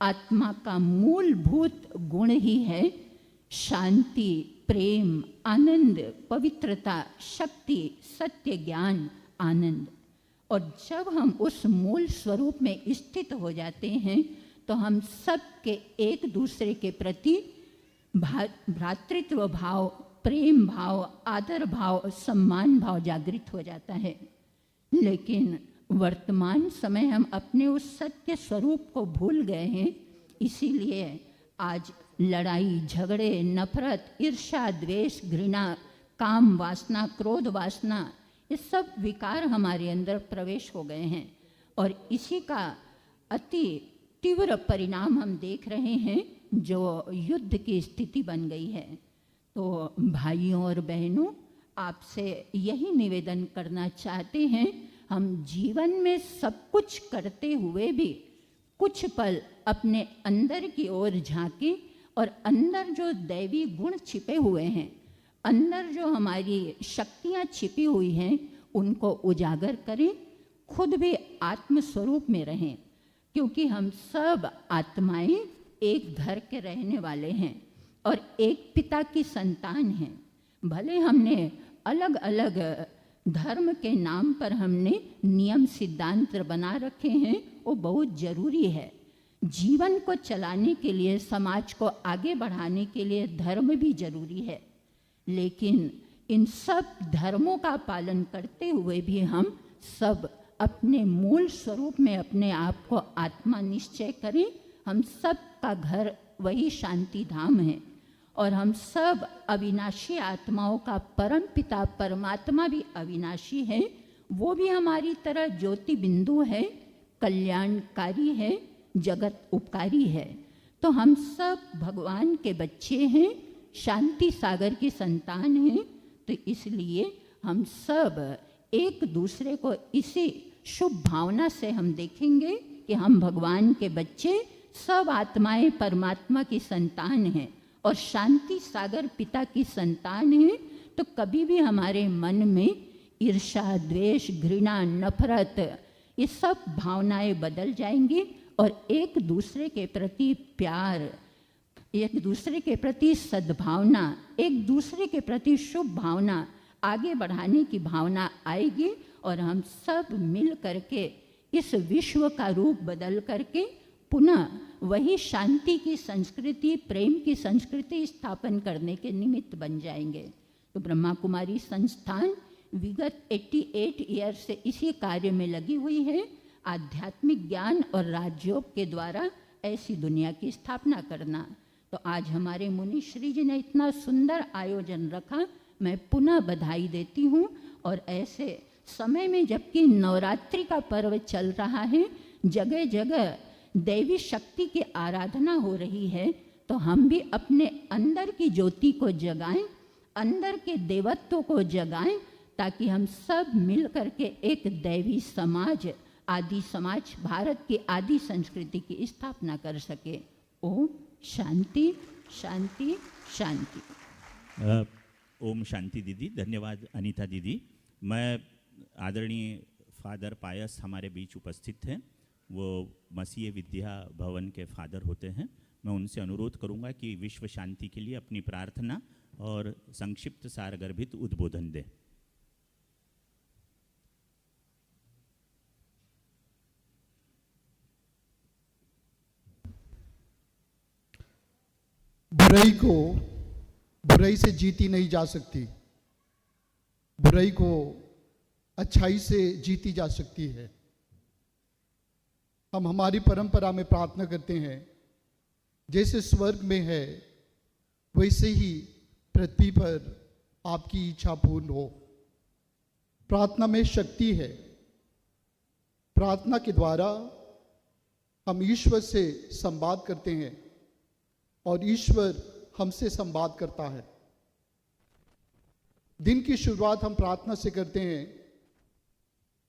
आत्मा का मूलभूत गुण ही है शांति, प्रेम, आनंद, पवित्रता, शक्ति, सत्य, ज्ञान, आनंद। और जब हम उस मूल स्वरूप में स्थित हो जाते हैं तो हम सब के एक दूसरे के प्रति भ्रातृत्व भाव, प्रेम भाव, आदर भाव, सम्मान भाव जागृत हो जाता है। लेकिन वर्तमान समय हम अपने उस सत्य स्वरूप को भूल गए हैं, इसीलिए आज लड़ाई, झगड़े, नफरत, ईर्ष्या, द्वेष, घृणा, काम वासना, क्रोध वासना, ये सब विकार हमारे अंदर प्रवेश हो गए हैं। और इसी का अति तीव्र परिणाम हम देख रहे हैं, जो युद्ध की स्थिति बन गई है। तो भाइयों और बहनों, आपसे यही निवेदन करना चाहते हैं, हम जीवन में सब कुछ करते हुए भी कुछ पल अपने अंदर की ओर झांकें और अंदर जो दैवी गुण छिपे हुए हैं, अंदर जो हमारी शक्तियाँ छिपी हुई हैं, उनको उजागर करें, खुद भी आत्मस्वरूप में रहें, क्योंकि हम सब आत्माएं एक घर के रहने वाले हैं और एक पिता की संतान हैं। भले हमने अलग अलग धर्म के नाम पर हमने नियम सिद्धांत बना रखे हैं, वो बहुत ज़रूरी है। जीवन को चलाने के लिए, समाज को आगे बढ़ाने के लिए धर्म भी जरूरी है, लेकिन इन सब धर्मों का पालन करते हुए भी हम सब अपने मूल स्वरूप में अपने आप को आत्मा निश्चय करें। हम सब का घर वही शांति धाम है और हम सब अविनाशी आत्माओं का परम पिता परमात्मा भी अविनाशी है, वो भी हमारी तरह ज्योति बिंदु है, कल्याणकारी है, जगत उपकारी है। तो हम सब भगवान के बच्चे हैं, शांति सागर की संतान हैं। तो इसलिए हम सब एक दूसरे को इसी शुभ भावना से हम देखेंगे कि हम भगवान के बच्चे, सब आत्माएं परमात्मा की संतान हैं और शांति सागर पिता की संतान हैं। तो कभी भी हमारे मन में ईर्ष्या, द्वेष, घृणा, नफरत, ये सब भावनाएं बदल जाएंगी और एक दूसरे के प्रति प्यार, एक दूसरे के प्रति सद्भावना, एक दूसरे के प्रति शुभ भावना, आगे बढ़ाने की भावना आएगी और हम सब मिल करके इस विश्व का रूप बदल करके पुनः वही शांति की संस्कृति, प्रेम की संस्कृति स्थापन करने के निमित्त बन जाएंगे। तो ब्रह्मा कुमारी संस्थान विगत 88 ईयर से इसी कार्य में लगी हुई है, आध्यात्मिक ज्ञान और राजयोग के द्वारा ऐसी दुनिया की स्थापना करना। तो आज हमारे मुनि श्री जी ने इतना सुंदर आयोजन रखा, मैं पुनः बधाई देती हूँ। और ऐसे समय में जबकि नवरात्रि का पर्व चल रहा है, जगह जगह देवी शक्ति की आराधना हो रही है, तो हम भी अपने अंदर की ज्योति को जगाएं, अंदर के देवत्व को जगाएं, ताकि हम सब मिल करके एक दैवी समाज, आदि समाज, भारत की आदि संस्कृति की स्थापना कर सके। ओम शांति शांति शांति। ओम शांति दीदी, धन्यवाद अनीता दीदी। मैं आदरणीय फादर पायस हमारे बीच उपस्थित हैं, वो मसीह विद्या भवन के फादर होते हैं। मैं उनसे अनुरोध करूंगा कि विश्व शांति के लिए अपनी प्रार्थना और संक्षिप्त सारगर्भित उद्बोधन दें। बुराई से जीती नहीं जा सकती, बुराई को अच्छाई से जीती जा सकती है। हम हमारी परंपरा में प्रार्थना करते हैं, जैसे स्वर्ग में है वैसे ही पृथ्वी पर आपकी इच्छा पूर्ण हो। प्रार्थना में शक्ति है। प्रार्थना के द्वारा हम ईश्वर से संवाद करते हैं और ईश्वर हमसे संवाद करता है। दिन की शुरुआत हम प्रार्थना से करते हैं,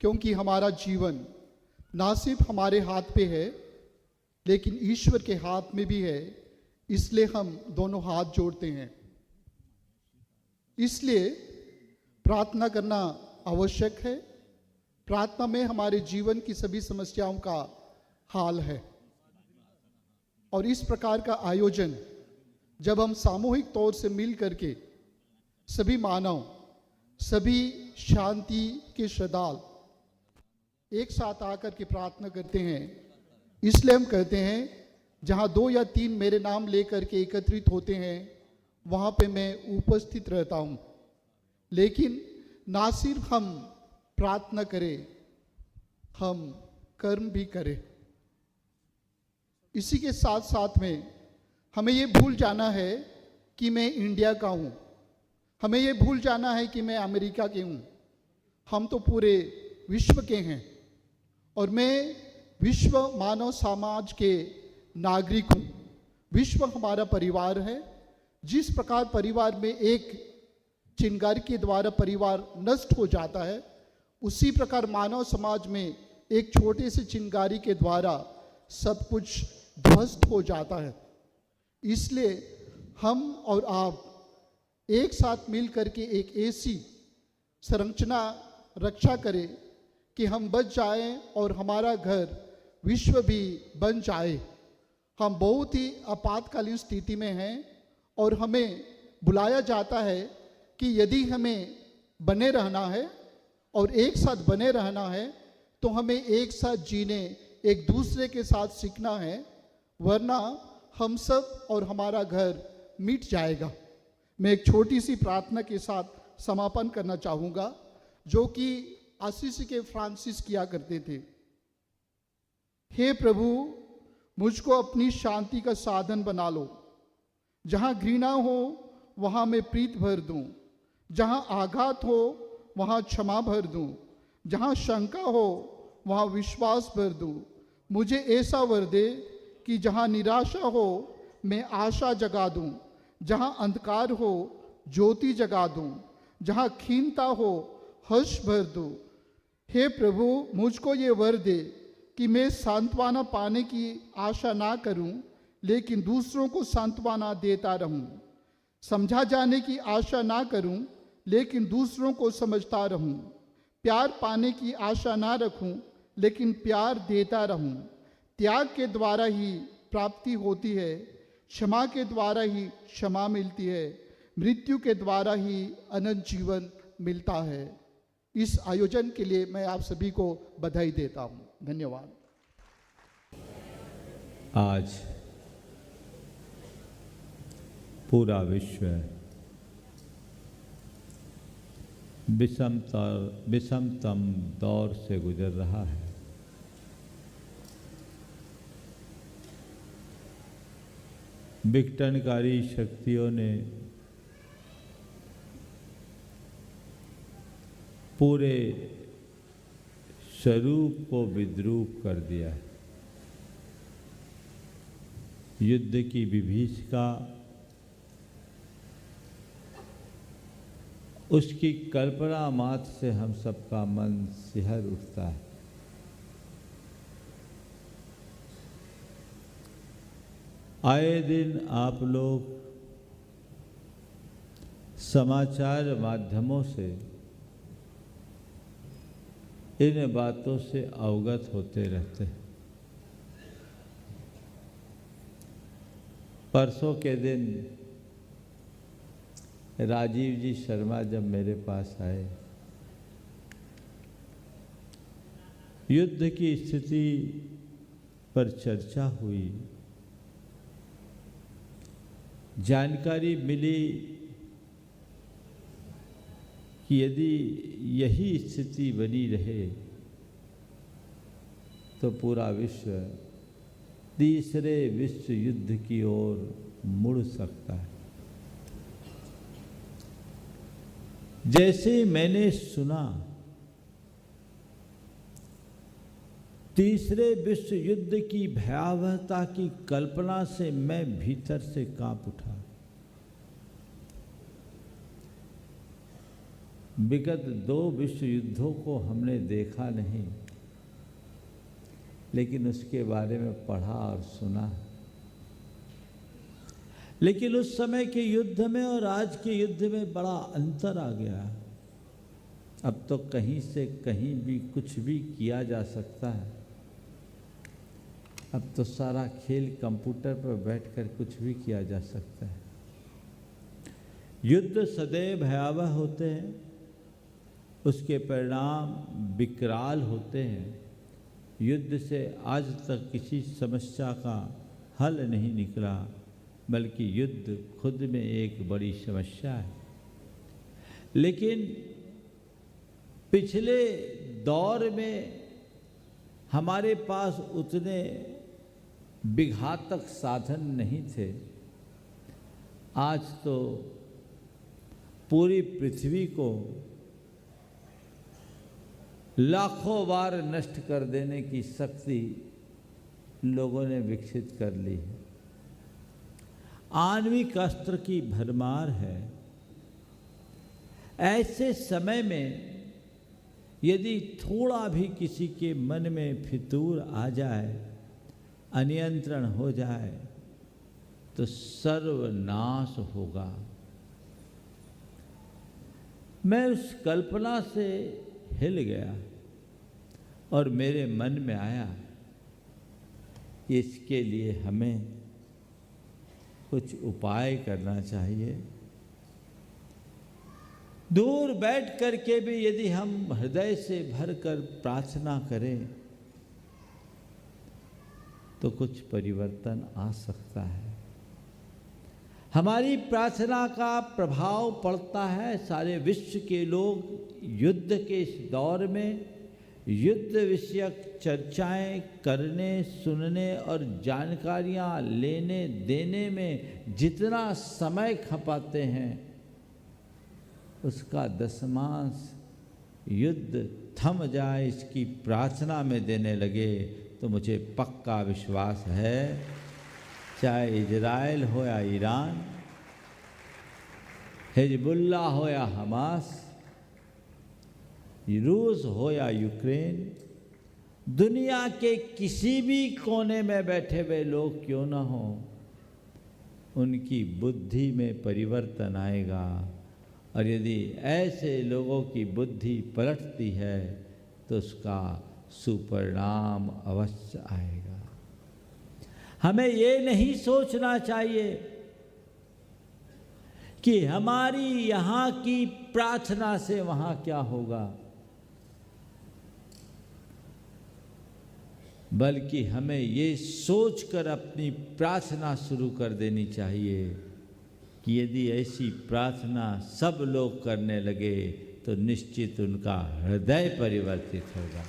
क्योंकि हमारा जीवन ना सिर्फ हमारे हाथ पे है, लेकिन ईश्वर के हाथ में भी है। इसलिए हम दोनों हाथ जोड़ते हैं। इसलिए प्रार्थना करना आवश्यक है। प्रार्थना में हमारे जीवन की सभी समस्याओं का हाल है। और इस प्रकार का आयोजन जब हम सामूहिक तौर से मिल करके सभी मानव, सभी शांति के श्रद्धालु एक साथ आकर के प्रार्थना करते हैं, इसलिए हम कहते हैं जहाँ 2 या 3 मेरे नाम लेकर के एकत्रित होते हैं, वहाँ पे मैं उपस्थित रहता हूँ। लेकिन ना सिर्फ हम प्रार्थना करें, हम कर्म भी करें। इसी के साथ साथ में हमें ये भूल जाना है कि मैं इंडिया का हूँ, हमें ये भूल जाना है कि मैं अमेरिका के हूँ। हम तो पूरे विश्व के हैं और मैं विश्व मानव समाज के नागरिक हूँ। विश्व हमारा परिवार है। जिस प्रकार परिवार में एक चिंगारी के द्वारा परिवार नष्ट हो जाता है, उसी प्रकार मानव समाज में एक छोटे से चिंगारी के द्वारा सब कुछ ध्वस्त हो जाता है। इसलिए हम और आप एक साथ मिल करके एक ऐसी संरचना रक्षा करें कि हम बच जाएं और हमारा घर विश्व भी बन जाए। हम बहुत ही आपातकालीन स्थिति में हैं और हमें बुलाया जाता है कि यदि हमें बने रहना है और एक साथ बने रहना है, तो हमें एक साथ जीने, एक दूसरे के साथ सीखना है, वरना हम सब और हमारा घर मिट जाएगा। मैं एक छोटी सी प्रार्थना के साथ समापन करना चाहूँगा, जो कि असीसी के फ्रांसिस किया करते थे। हे प्रभु, मुझको अपनी शांति का साधन बना लो। जहाँ घृणा हो वहाँ मैं प्रीत भर दूँ, जहाँ आघात हो वहाँ क्षमा भर दूँ, जहाँ शंका हो वहाँ विश्वास भर दूँ। मुझे ऐसा वर दे कि जहाँ निराशा हो मैं आशा जगा दूँ, जहाँ अंधकार हो ज्योति जगा दूँ, जहाँ खीनता हो हर्ष भर दूँ। हे प्रभु, मुझको ये वर दे कि मैं सांत्वना पाने की आशा ना करूं, लेकिन दूसरों को सांत्वना देता रहूं। समझा जाने की आशा ना करूं, लेकिन दूसरों को समझता रहूं। प्यार पाने की आशा ना रखूं, लेकिन प्यार देता रहूं। त्याग के द्वारा ही प्राप्ति होती है, क्षमा के द्वारा ही क्षमा मिलती है, मृत्यु के द्वारा ही अनंत जीवन मिलता है। इस आयोजन के लिए मैं आप सभी को बधाई देता हूँ। धन्यवाद। आज पूरा विश्व विषमतम दौर से गुजर रहा है। विघटनकारी शक्तियों ने पूरे स्वरूप को विद्रूप कर दिया है। युद्ध की विभीषिका, उसकी कल्पना मात्र से हम सबका मन सिहर उठता है। आए दिन आप लोग समाचार माध्यमों से इन बातों से अवगत होते रहते हैं। परसों के दिन राजीव जी शर्मा जब मेरे पास आए, युद्ध की स्थिति पर चर्चा हुई, जानकारी मिली कि यदि यही स्थिति बनी रहे तो पूरा विश्व तीसरे विश्व युद्ध की ओर मुड़ सकता है। जैसे मैंने सुना, तीसरे विश्व युद्ध की भयावहता की कल्पना से मैं भीतर से कांप उठा। विगत 2 विश्व युद्धों को हमने देखा नहीं, लेकिन उसके बारे में पढ़ा और सुना। लेकिन उस समय के युद्ध में और आज के युद्ध में बड़ा अंतर आ गया। अब तो कहीं से कहीं भी कुछ भी किया जा सकता है। अब तो सारा खेल कंप्यूटर पर बैठकर कुछ भी किया जा सकता है। युद्ध सदैव भयावह होते हैं, उसके परिणाम विकराल होते हैं। युद्ध से आज तक किसी समस्या का हल नहीं निकला, बल्कि युद्ध खुद में एक बड़ी समस्या है। लेकिन पिछले दौर में हमारे पास उतने विघातक साधन नहीं थे। आज तो पूरी पृथ्वी को लाखों बार नष्ट कर देने की शक्ति लोगों ने विकसित कर ली है। आणविक अस्त्र की भरमार है। ऐसे समय में यदि थोड़ा भी किसी के मन में फितूर आ जाए, अनियंत्रण हो जाए, तो सर्वनाश होगा। मैं उस कल्पना से हिल गया और मेरे मन में आया कि इसके लिए हमें कुछ उपाय करना चाहिए। दूर बैठ कर के भी यदि हम हृदय से भरकर प्रार्थना करें तो कुछ परिवर्तन आ सकता है। हमारी प्रार्थना का प्रभाव पड़ता है। सारे विश्व के लोग युद्ध के इस दौर में युद्ध विषयक चर्चाएं करने, सुनने और जानकारियां लेने देने में जितना समय खपाते हैं, उसका 10वांश युद्ध थम जाए इसकी प्रार्थना में देने लगे तो मुझे पक्का विश्वास है, चाहे इजराइल हो या ईरान, हिजबुल्लाह हो या हमास, रूस हो या यूक्रेन, दुनिया के किसी भी कोने में बैठे हुए लोग क्यों न हो, उनकी बुद्धि में परिवर्तन आएगा। और यदि ऐसे लोगों की बुद्धि पलटती है तो उसका सुपरिणाम अवश्य आएगा। हमें ये नहीं सोचना चाहिए कि हमारी यहाँ की प्रार्थना से वहाँ क्या होगा। बल्कि हमें ये सोचकर अपनी प्रार्थना शुरू कर देनी चाहिए कि यदि ऐसी प्रार्थना सब लोग करने लगे तो निश्चित उनका हृदय परिवर्तित होगा।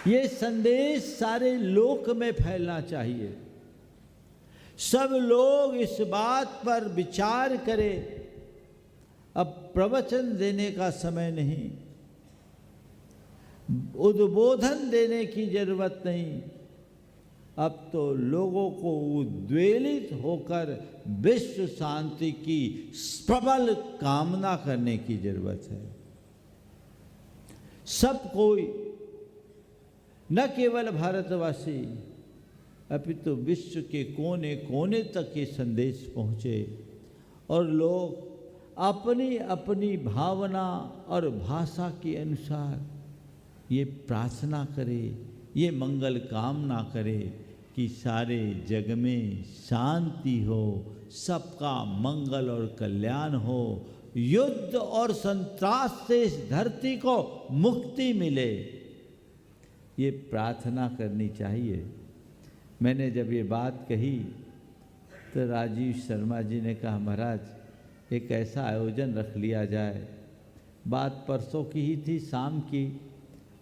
ये संदेश सारे लोक में फैलना चाहिए। सब लोग इस बात पर विचार करें। अब प्रवचन देने का समय नहीं, उद्बोधन देने की जरूरत नहीं, अब तो लोगों को उद्वेलित होकर विश्व शांति की प्रबल कामना करने की जरूरत है। सब कोई, न केवल भारतवासी अपितु विश्व के कोने कोने तक ये संदेश पहुँचे और लोग अपनी अपनी भावना और भाषा के अनुसार ये प्रार्थना करें, ये मंगल कामना करें कि सारे जग में शांति हो, सबका मंगल और कल्याण हो, युद्ध और संत्रास से इस धरती को मुक्ति मिले। ये प्रार्थना करनी चाहिए। मैंने जब ये बात कही तो राजीव शर्मा जी ने कहा, महाराज एक ऐसा आयोजन रख लिया जाए। बात परसों की ही थी, शाम की,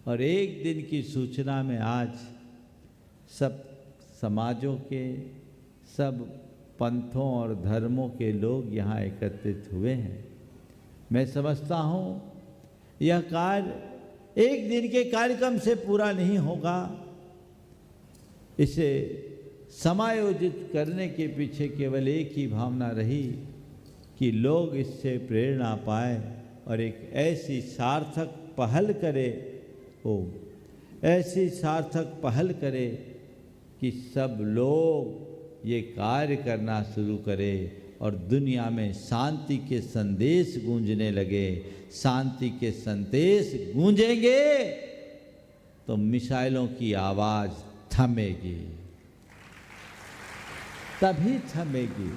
और एक दिन की सूचना में आज सब समाजों के, सब पंथों और धर्मों के लोग यहाँ एकत्रित हुए हैं। मैं समझता हूँ यह कार्य एक दिन के कार्यक्रम से पूरा नहीं होगा। इसे समायोजित करने के पीछे केवल एक ही भावना रही कि लोग इससे प्रेरणा पाए और एक ऐसी सार्थक पहल करे, ऐसी सार्थक पहल करे कि सब लोग ये कार्य करना शुरू करें और दुनिया में शांति के संदेश गूंजने लगे। शांति के संदेश गूंजेंगे तो मिसाइलों की आवाज़ थमेगी, तभी थमेगी।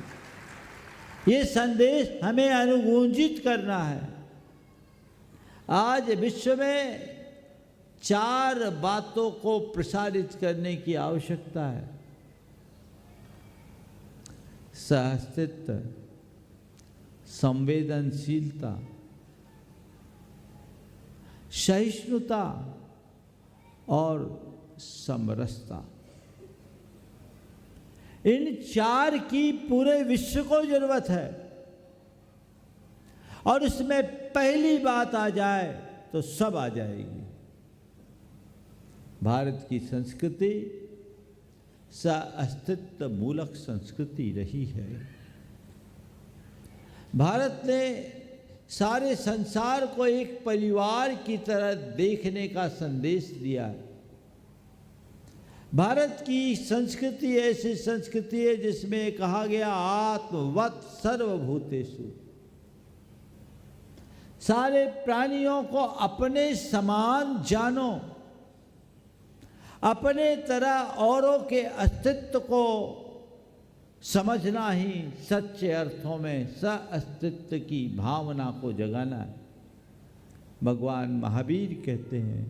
ये संदेश हमें अनुगूंजित करना है। आज विश्व में 4 बातों को प्रसारित करने की आवश्यकता है। सहअस्तित्व, संवेदनशीलता, सहिष्णुता और समरसता। इन 4 की पूरे विश्व को जरूरत है। और इसमें पहली बात आ जाए तो सब आ जाएगी। भारत की संस्कृति सहअस्तित्व मूलक संस्कृति रही है। भारत ने सारे संसार को एक परिवार की तरह देखने का संदेश दिया। भारत की संस्कृति ऐसी संस्कृति है जिसमें कहा गया आत्मवत् सर्वभूतेषु। सारे प्राणियों को अपने समान जानो, अपने तरह औरों के अस्तित्व को समझना ही सच्चे अर्थों में सहअस्तित्व की भावना को जगाना है। भगवान महावीर कहते हैं,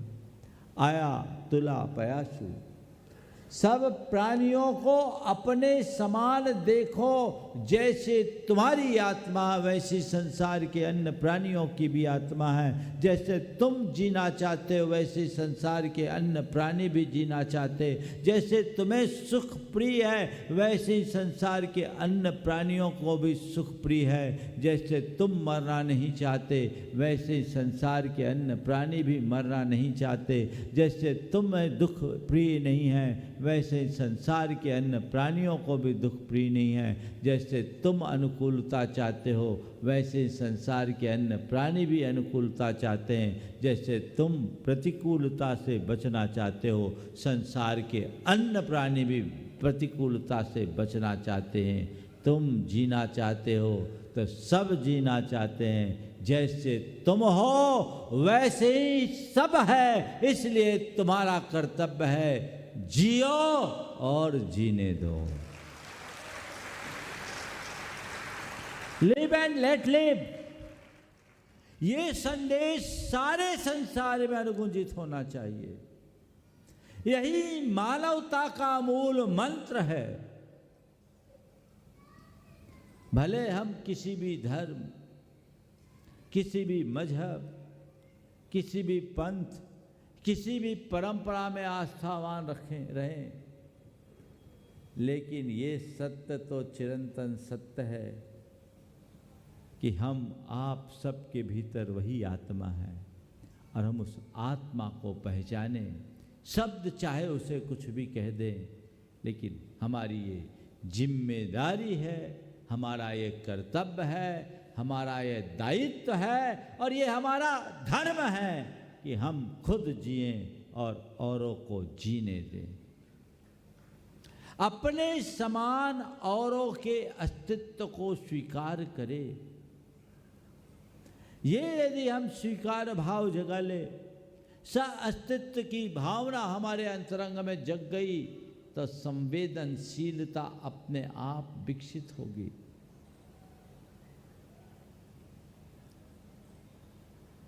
आया तुला पयासु, सब प्राणियों को अपने समान देखो। जैसे तुम्हारी आत्मा वैसी संसार के अन्य प्राणियों की भी आत्मा है। जैसे तुम जीना चाहते हो वैसे संसार के अन्य प्राणी भी जीना चाहते। जैसे तुम्हें सुख प्रिय है वैसे ही संसार के अन्य प्राणियों को भी सुख प्रिय है। जैसे तुम मरना नहीं चाहते वैसे ही संसार के अन्य प्राणी भी मरना नहीं चाहते। जैसे तुम्हें दुख प्रिय नहीं है वैसे संसार के अन्य प्राणियों को भी दुख प्रिय नहीं है। जैसे तुम अनुकूलता चाहते हो वैसे संसार के अन्य प्राणी भी अनुकूलता चाहते हैं। जैसे तुम प्रतिकूलता से बचना चाहते हो संसार के अन्य प्राणी भी प्रतिकूलता से बचना चाहते हैं। तुम जीना चाहते हो तो सब जीना चाहते हैं। जैसे तुम हो वैसे ही सब है, इसलिए तुम्हारा कर्तव्य है जियो और जीने दो। Live and let live. ये संदेश सारे संसार में अनुगुंजित होना चाहिए। यही मानवता का मूल मंत्र है। भले हम किसी भी धर्म, किसी भी मजहब, किसी भी पंथ, किसी भी परंपरा में आस्थावान रहें, लेकिन ये सत्य तो चिरंतन सत्य है कि हम आप सबके भीतर वही आत्मा है और हम उस आत्मा को पहचाने। शब्द चाहे उसे कुछ भी कह दें, लेकिन हमारी ये जिम्मेदारी है, हमारा ये कर्तव्य है, हमारा ये दायित्व है और ये हमारा धर्म है कि हम खुद जिएं और औरों को जीने दें। अपने समान औरों के अस्तित्व को स्वीकार करें। ये यदि हम स्वीकार भाव जगा ले, अस्तित्व की भावना हमारे अंतरंग में जग गई, तो संवेदनशीलता अपने आप विकसित होगी।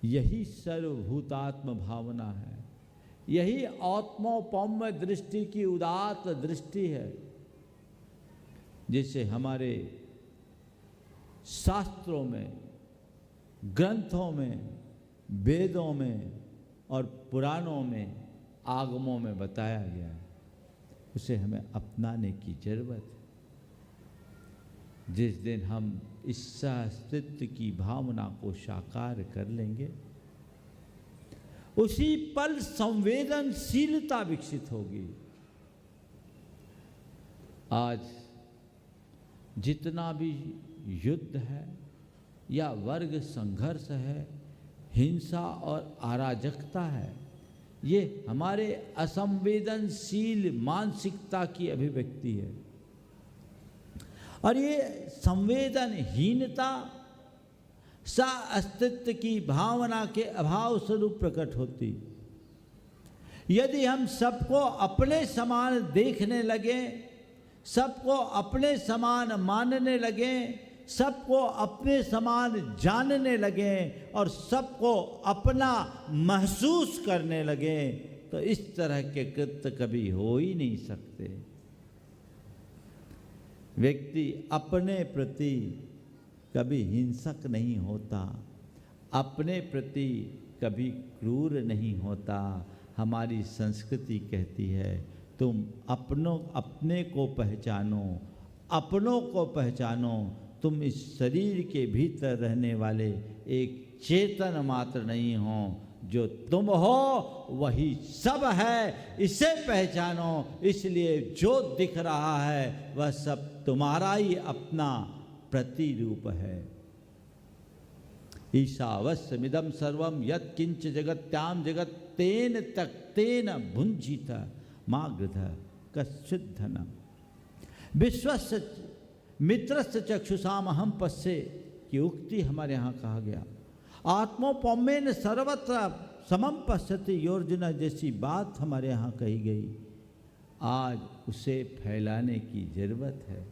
यही सर्वभूतात्म भावना है, यही आत्मोपौम्य दृष्टि की उदात्त दृष्टि है, जिसे हमारे शास्त्रों में, ग्रंथों में, वेदों में और पुराणों में, आगमों में बताया गया है। उसे हमें अपनाने की जरूरत है। जिस दिन हम इस अस्तित्व की भावना को साकार कर लेंगे, उसी पल संवेदनशीलता विकसित होगी। आज जितना भी युद्ध है या वर्ग संघर्ष है, हिंसा और अराजकता है, ये हमारे असंवेदनशील मानसिकता की अभिव्यक्ति है। और ये संवेदनहीनता अस्तित्व की भावना के अभाव स्वरूप प्रकट होती। यदि हम सबको अपने समान देखने लगे, सबको अपने समान मानने लगे, सबको अपने समान जानने लगे और सबको अपना महसूस करने लगे, तो इस तरह के कृत्य कभी हो ही नहीं सकते। व्यक्ति अपने प्रति कभी हिंसक नहीं होता, अपने प्रति कभी क्रूर नहीं होता। हमारी संस्कृति कहती है, तुम अपने को पहचानो, अपनों को पहचानो। तुम इस शरीर के भीतर रहने वाले एक चेतन मात्र नहीं हो, जो तुम हो वही सब है, इसे पहचानो। इसलिए जो दिख रहा है वह सब तुम्हारा ही अपना प्रतिरूप है। ईशावस्यमिदं सर्वं यत् किंच जगत्याम जगत तेन तक्तेन भुंजित मागृध कश्चित् धनम। विश्वस्य मित्रस्य चक्षुषाम अहम पश्ये की उक्ति हमारे यहाँ कहा गया। आत्मोपौम्येन सर्वत्र समम पश्यति योर्जुन जैसी बात हमारे यहाँ कही गई। आज उसे फैलाने की जरूरत है।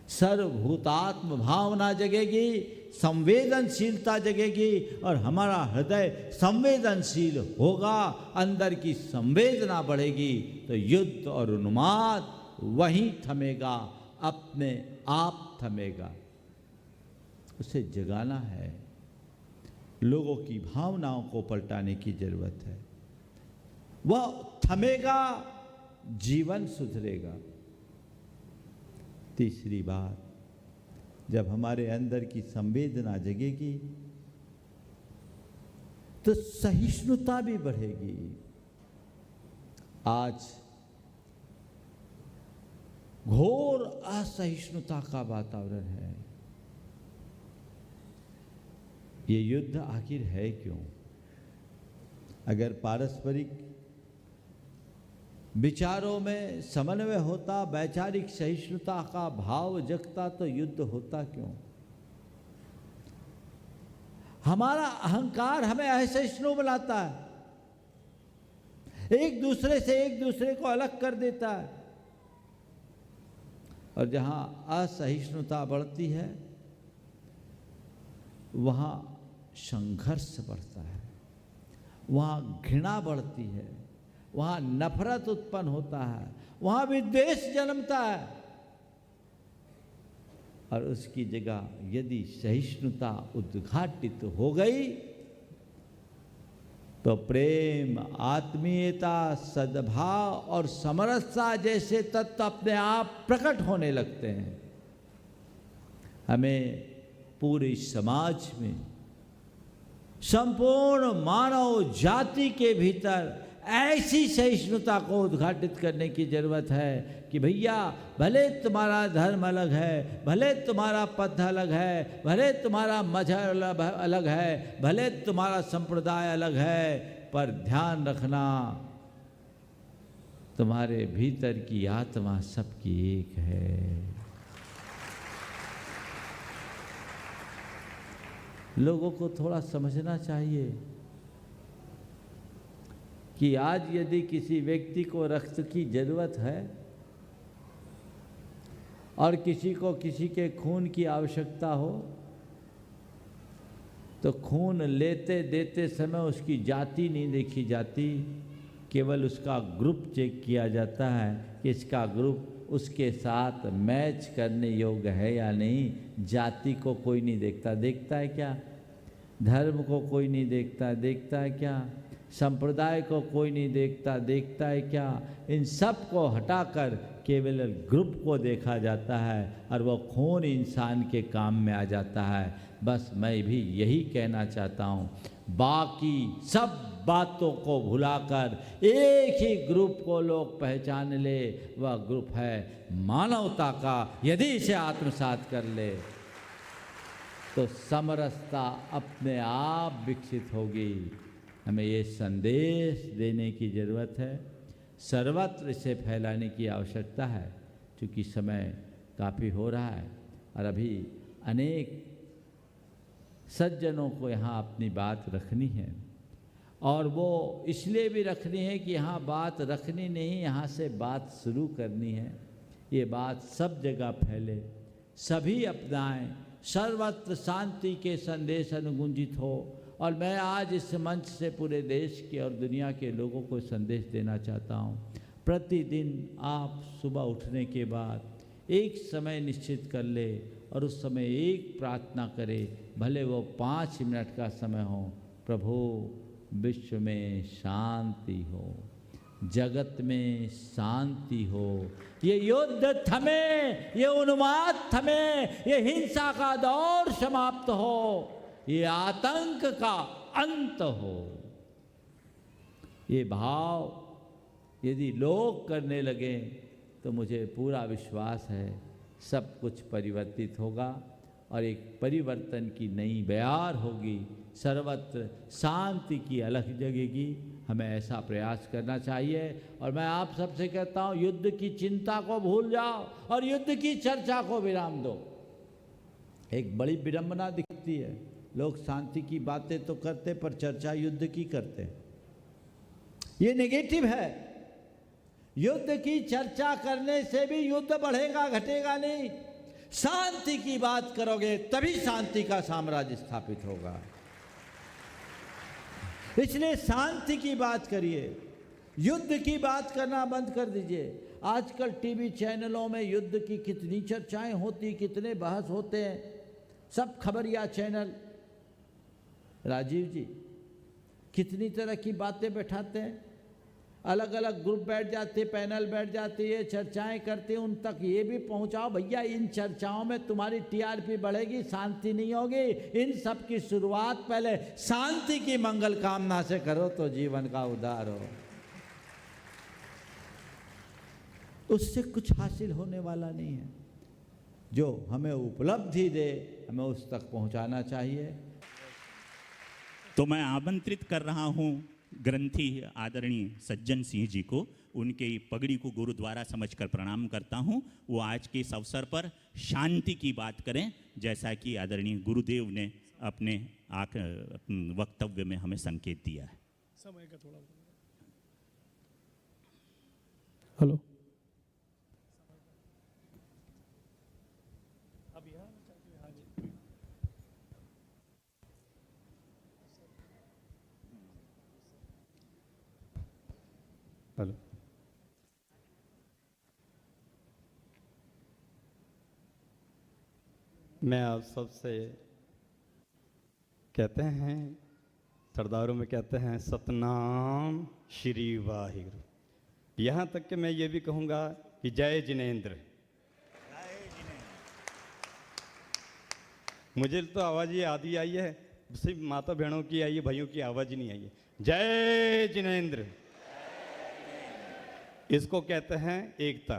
सर्वभूतात्म भावना जगेगी, संवेदनशीलता जगेगी और हमारा हृदय संवेदनशील होगा, अंदर की संवेदना बढ़ेगी, तो युद्ध और उन्माद वहीं थमेगा, अपने आप थमेगा। उसे जगाना है, लोगों की भावनाओं को पलटाने की जरूरत है। वह थमेगा, जीवन सुधरेगा। तीसरी बात, जब हमारे अंदर की संवेदना जगेगी तो सहिष्णुता भी बढ़ेगी। आज घोर असहिष्णुता का वातावरण है। ये युद्ध आखिर है क्यों? अगर पारस्परिक विचारों में समन्वय होता, वैचारिक सहिष्णुता का भाव जगता, तो युद्ध होता क्यों? हमारा अहंकार हमें असहिष्णु बनाता है, एक दूसरे से एक दूसरे को अलग कर देता है। और जहां असहिष्णुता बढ़ती है वहां संघर्ष बढ़ता है, वहां घृणा बढ़ती है, वहाँ नफरत उत्पन्न होता है, वहाँ विद्वेष जन्मता है। और उसकी जगह यदि सहिष्णुता उद्घाटित हो गई तो प्रेम, आत्मीयता, सद्भाव और समरसता जैसे तत्व अपने आप प्रकट होने लगते हैं। हमें पूरे समाज में, संपूर्ण मानव जाति के भीतर ऐसी सहिष्णुता को उद्घाटित करने की जरूरत है कि भैया भले तुम्हारा धर्म अलग है, भले तुम्हारा पथ अलग है, भले तुम्हारा मजहब अलग है, भले तुम्हारा संप्रदाय अलग है, पर ध्यान रखना तुम्हारे भीतर की आत्मा सबकी एक है। लोगों को थोड़ा समझना चाहिए कि आज यदि किसी व्यक्ति को रक्त की जरूरत है और किसी को किसी के खून की आवश्यकता हो तो खून लेते देते समय उसकी जाति नहीं देखी जाती, केवल उसका ग्रुप चेक किया जाता है कि इसका ग्रुप उसके साथ मैच करने योग्य है या नहीं। जाति को कोई नहीं देखता, देखता है क्या? धर्म को कोई नहीं देखता, देखता है क्या? संप्रदाय को कोई नहीं देखता, देखता है क्या? इन सब को हटाकर केवल ग्रुप को देखा जाता है और वो खून इंसान के काम में आ जाता है। बस मैं भी यही कहना चाहता हूँ, बाकी सब बातों को भुलाकर एक ही ग्रुप को लोग पहचान ले, वह ग्रुप है मानवता का। यदि इसे आत्मसात कर ले तो समरसता अपने आप विकसित होगी। हमें ये संदेश देने की ज़रूरत है, सर्वत्र इसे फैलाने की आवश्यकता है, क्योंकि समय काफ़ी हो रहा है और अभी अनेक सज्जनों को यहाँ अपनी बात रखनी है। और वो इसलिए भी रखनी है कि यहाँ बात रखनी नहीं, यहाँ से बात शुरू करनी है। ये बात सब जगह फैले, सभी अपनाएं, सर्वत्र शांति के संदेश अनुगुंजित हो। और मैं आज इस मंच से पूरे देश के और दुनिया के लोगों को संदेश देना चाहता हूँ, प्रतिदिन आप सुबह उठने के बाद एक समय निश्चित कर ले और उस समय एक प्रार्थना करें, भले वो 5 मिनट का समय हो। प्रभु, विश्व में शांति हो, जगत में शांति हो, ये युद्ध थमे, ये उन्माद थमे, ये हिंसा का दौर समाप्त हो, ये आतंक का अंत हो। ये भाव यदि लोग करने लगे तो मुझे पूरा विश्वास है सब कुछ परिवर्तित होगा और एक परिवर्तन की नई बयार होगी, सर्वत्र शांति की अलख जगेगी। हमें ऐसा प्रयास करना चाहिए। और मैं आप सबसे कहता हूँ, युद्ध की चिंता को भूल जाओ और युद्ध की चर्चा को विराम दो। एक बड़ी विडंबना दिखती है, लोग शांति की बातें तो करते पर चर्चा युद्ध की करते। ये नेगेटिव है। युद्ध की चर्चा करने से भी युद्ध बढ़ेगा, घटेगा नहीं। शांति की बात करोगे तभी शांति का साम्राज्य स्थापित होगा। इसलिए शांति की बात करिए, युद्ध की बात करना बंद कर दीजिए। आजकल टीवी चैनलों में युद्ध की कितनी चर्चाएं होती, कितने बहस होते हैं, सब खबरिया चैनल। राजीव जी कितनी तरह की बातें बैठाते हैं, अलग अलग ग्रुप बैठ जाते, पैनल बैठ जाते, ये चर्चाएं करते, उन तक ये भी पहुंचाओ भैया इन चर्चाओं में तुम्हारी टीआरपी बढ़ेगी, शांति नहीं होगी। इन सब की शुरुआत पहले शांति की मंगल कामना से करो तो जीवन का उद्धार हो। उससे कुछ हासिल होने वाला नहीं है। जो हमें उपलब्धि दे हमें उस तक पहुंचाना चाहिए। तो मैं आमंत्रित कर रहा हूं ग्रंथी आदरणीय सज्जन सिंह जी को, उनके पगड़ी को गुरुद्वारा समझकर प्रणाम करता हूं। वो आज के इस अवसर पर शांति की बात करें, जैसा कि आदरणीय गुरुदेव ने अपने वक्तव्य में हमें संकेत दिया है। समय का थोड़ा हेलो हेलो। मैं आप सबसे कहते हैं, सरदारों में कहते हैं सतनाम श्री वाहिगुरु। यहाँ तक कि मैं ये भी कहूँगा कि जय जिनेंद्र। मुझे तो आवाज़ ये आधी आई है, सिर्फ माता बहनों की आई है, भाइयों की आवाज़ ही नहीं आई है। जय जिनेंद्र, इसको कहते हैं एकता।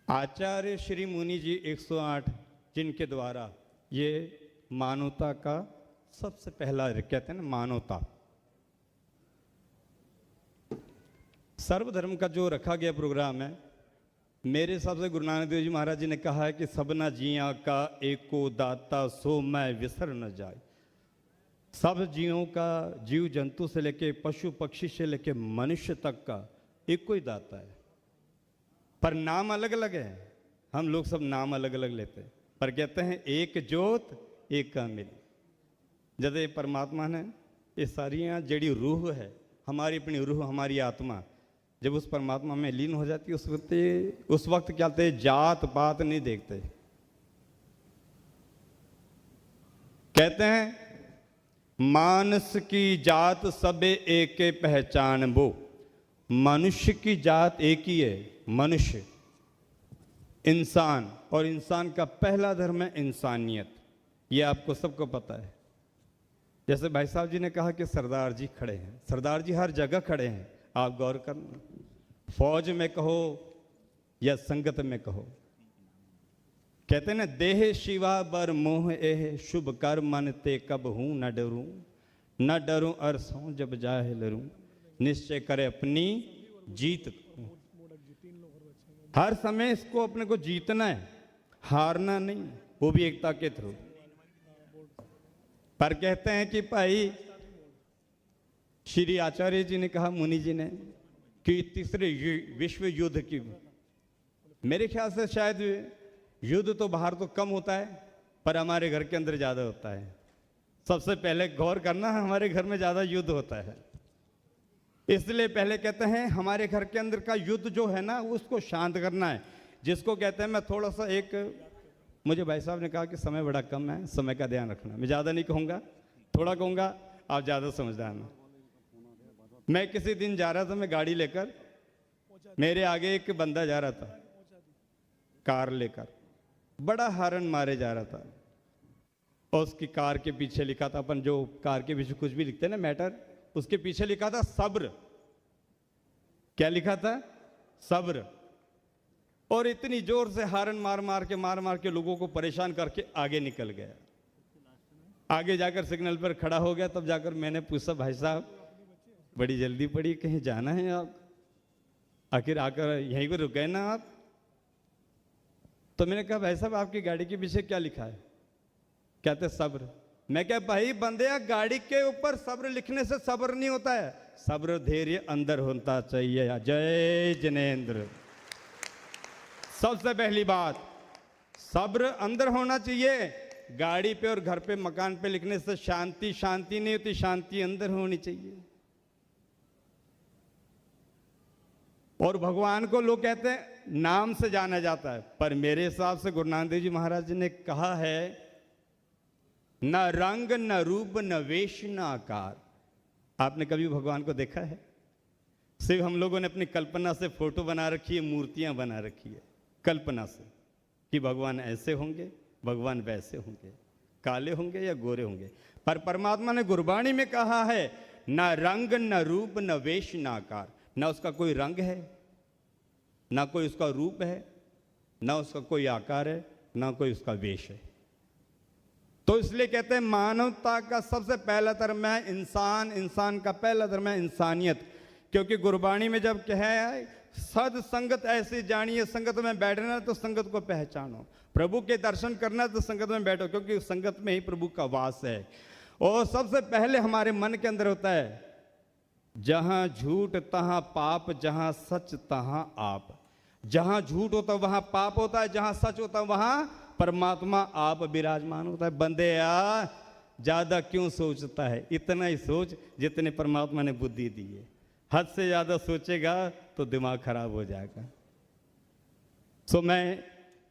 आचार्य श्री मुनि जी 108, जिनके द्वारा ये मानवता का सबसे पहला कहते हैं ना, मानवता सर्वधर्म का जो रखा गया प्रोग्राम है, मेरे हिसाब से गुरु नानक देव जी महाराज जी ने कहा है कि सबना जिया का एको दाता सो मैं विसर न जाए। सब जीवों का, जीव जंतु से लेके पशु पक्षी से लेके मनुष्य तक का एक कोई दाता है, पर नाम अलग अलग है। हम लोग सब नाम अलग अलग लेते हैं, पर कहते हैं एक जोत एक का मिल। जब ये परमात्मा ने ये सारियाँ जड़ी रूह है, हमारी अपनी रूह, हमारी आत्मा जब उस परमात्मा में लीन हो जाती है, उस वक्त क्या होते, जात पात नहीं देखते। कहते हैं मानस की जात सबे एक पहचान बो। मनुष्य की जात एक ही है, मनुष्य, इंसान, और इंसान का पहला धर्म है इंसानियत। ये आपको सबको पता है। जैसे भाई साहब जी ने कहा कि सरदार जी खड़े हैं, सरदार जी हर जगह खड़े हैं। आप गौर करना, फौज में कहो या संगत में कहो, कहते हैं ना, देह शिवा बर मोह एह शुभ कर मन ते कब हूं न डरूं अरसों जब जाहे लरूं, निश्चय करे अपनी जीत। हर समय इसको अपने को जीतना है, हारना नहीं, वो भी एकता के थ्रू। पर कहते हैं कि भाई श्री आचार्य जी ने कहा, मुनि जी ने, कि तीसरे विश्व युद्ध की, मेरे ख्याल से शायद युद्ध तो बाहर तो कम होता है, पर हमारे घर के अंदर ज़्यादा होता है। सबसे पहले गौर करना, हमारे घर में ज़्यादा युद्ध होता है। इसलिए पहले कहते हैं हमारे घर के अंदर का युद्ध जो है ना, उसको शांत करना है। जिसको कहते हैं, मैं थोड़ा सा मुझे भाई साहब ने कहा कि समय बड़ा कम है, समय का ध्यान रखना। मैं ज़्यादा नहीं कहूँगा, थोड़ा कहूँगा, आप ज़्यादा समझदार ना। मैं किसी दिन जा रहा था, मैं गाड़ी लेकर, मेरे आगे एक बंदा जा रहा था कार लेकर, बड़ा हॉर्न मारे जा रहा था, और उसकी कार के पीछे लिखा था, अपन जो कार के पीछे कुछ भी लिखते हैं ना, मैटर, उसके पीछे लिखा था सब्र। क्या लिखा था? सब्र। और इतनी जोर से हॉर्न मार मार के लोगों को परेशान करके आगे निकल गया। आगे जाकर सिग्नल पर खड़ा हो गया, तब जाकर मैंने पूछा, भाई साहब बड़ी जल्दी पड़ी, कहीं जाना है आप? आखिर आकर यहीं पर रुके ना आप? तो मैंने कहा, भाई साहब आपकी गाड़ी के पीछे क्या लिखा है? कहते सब्र। मैं क्या, भाई बंदे, गाड़ी के ऊपर सब्र लिखने से सब्र नहीं होता है, सब्र धैर्य अंदर होना चाहिए। जय जिनेंद्र। सबसे पहली बात, सब्र अंदर होना चाहिए। गाड़ी पे और घर पे, मकान पे लिखने से शांति नहीं होती, शांति अंदर होनी चाहिए। और भगवान को लोग कहते हैं नाम से जाना जाता है, पर मेरे हिसाब से गुरु नानक देव जी महाराज जी ने कहा है, न रंग न रूप न वेश न आकार। आपने कभी भगवान को देखा है? सिर्फ हम लोगों ने अपनी कल्पना से फोटो बना रखी है, मूर्तियां बना रखी है कल्पना से, कि भगवान ऐसे होंगे, भगवान वैसे होंगे, काले होंगे या गोरे होंगे। पर परमात्मा ने गुरबाणी में कहा है, न रंग न रूप न वेश न आकार। ना उसका कोई रंग है, ना कोई उसका रूप है, ना उसका कोई आकार है, ना कोई उसका वेश है। तो इसलिए कहते हैं मानवता का सबसे पहला धर्म है इंसान, इंसान का पहला धर्म है इंसानियत। क्योंकि गुरबाणी में जब कहा है, सद संगत ऐसी जानिए, संगत में बैठना तो संगत को पहचानो, प्रभु के दर्शन करना तो संगत में बैठो, क्योंकि संगत में ही प्रभु का वास है। और सबसे पहले हमारे मन के अंदर होता है, जहां झूठ तहां पाप, जहां सच तहां आप। जहां झूठ होता है वहां पाप होता है, जहां सच होता है वहां परमात्मा आप विराजमान होता है। बंदे ज्यादा क्यों सोचता है? इतना ही सोच जितने परमात्मा ने बुद्धि दी है। हद से ज़्यादा सोचेगा तो दिमाग खराब हो जाएगा। सो मैं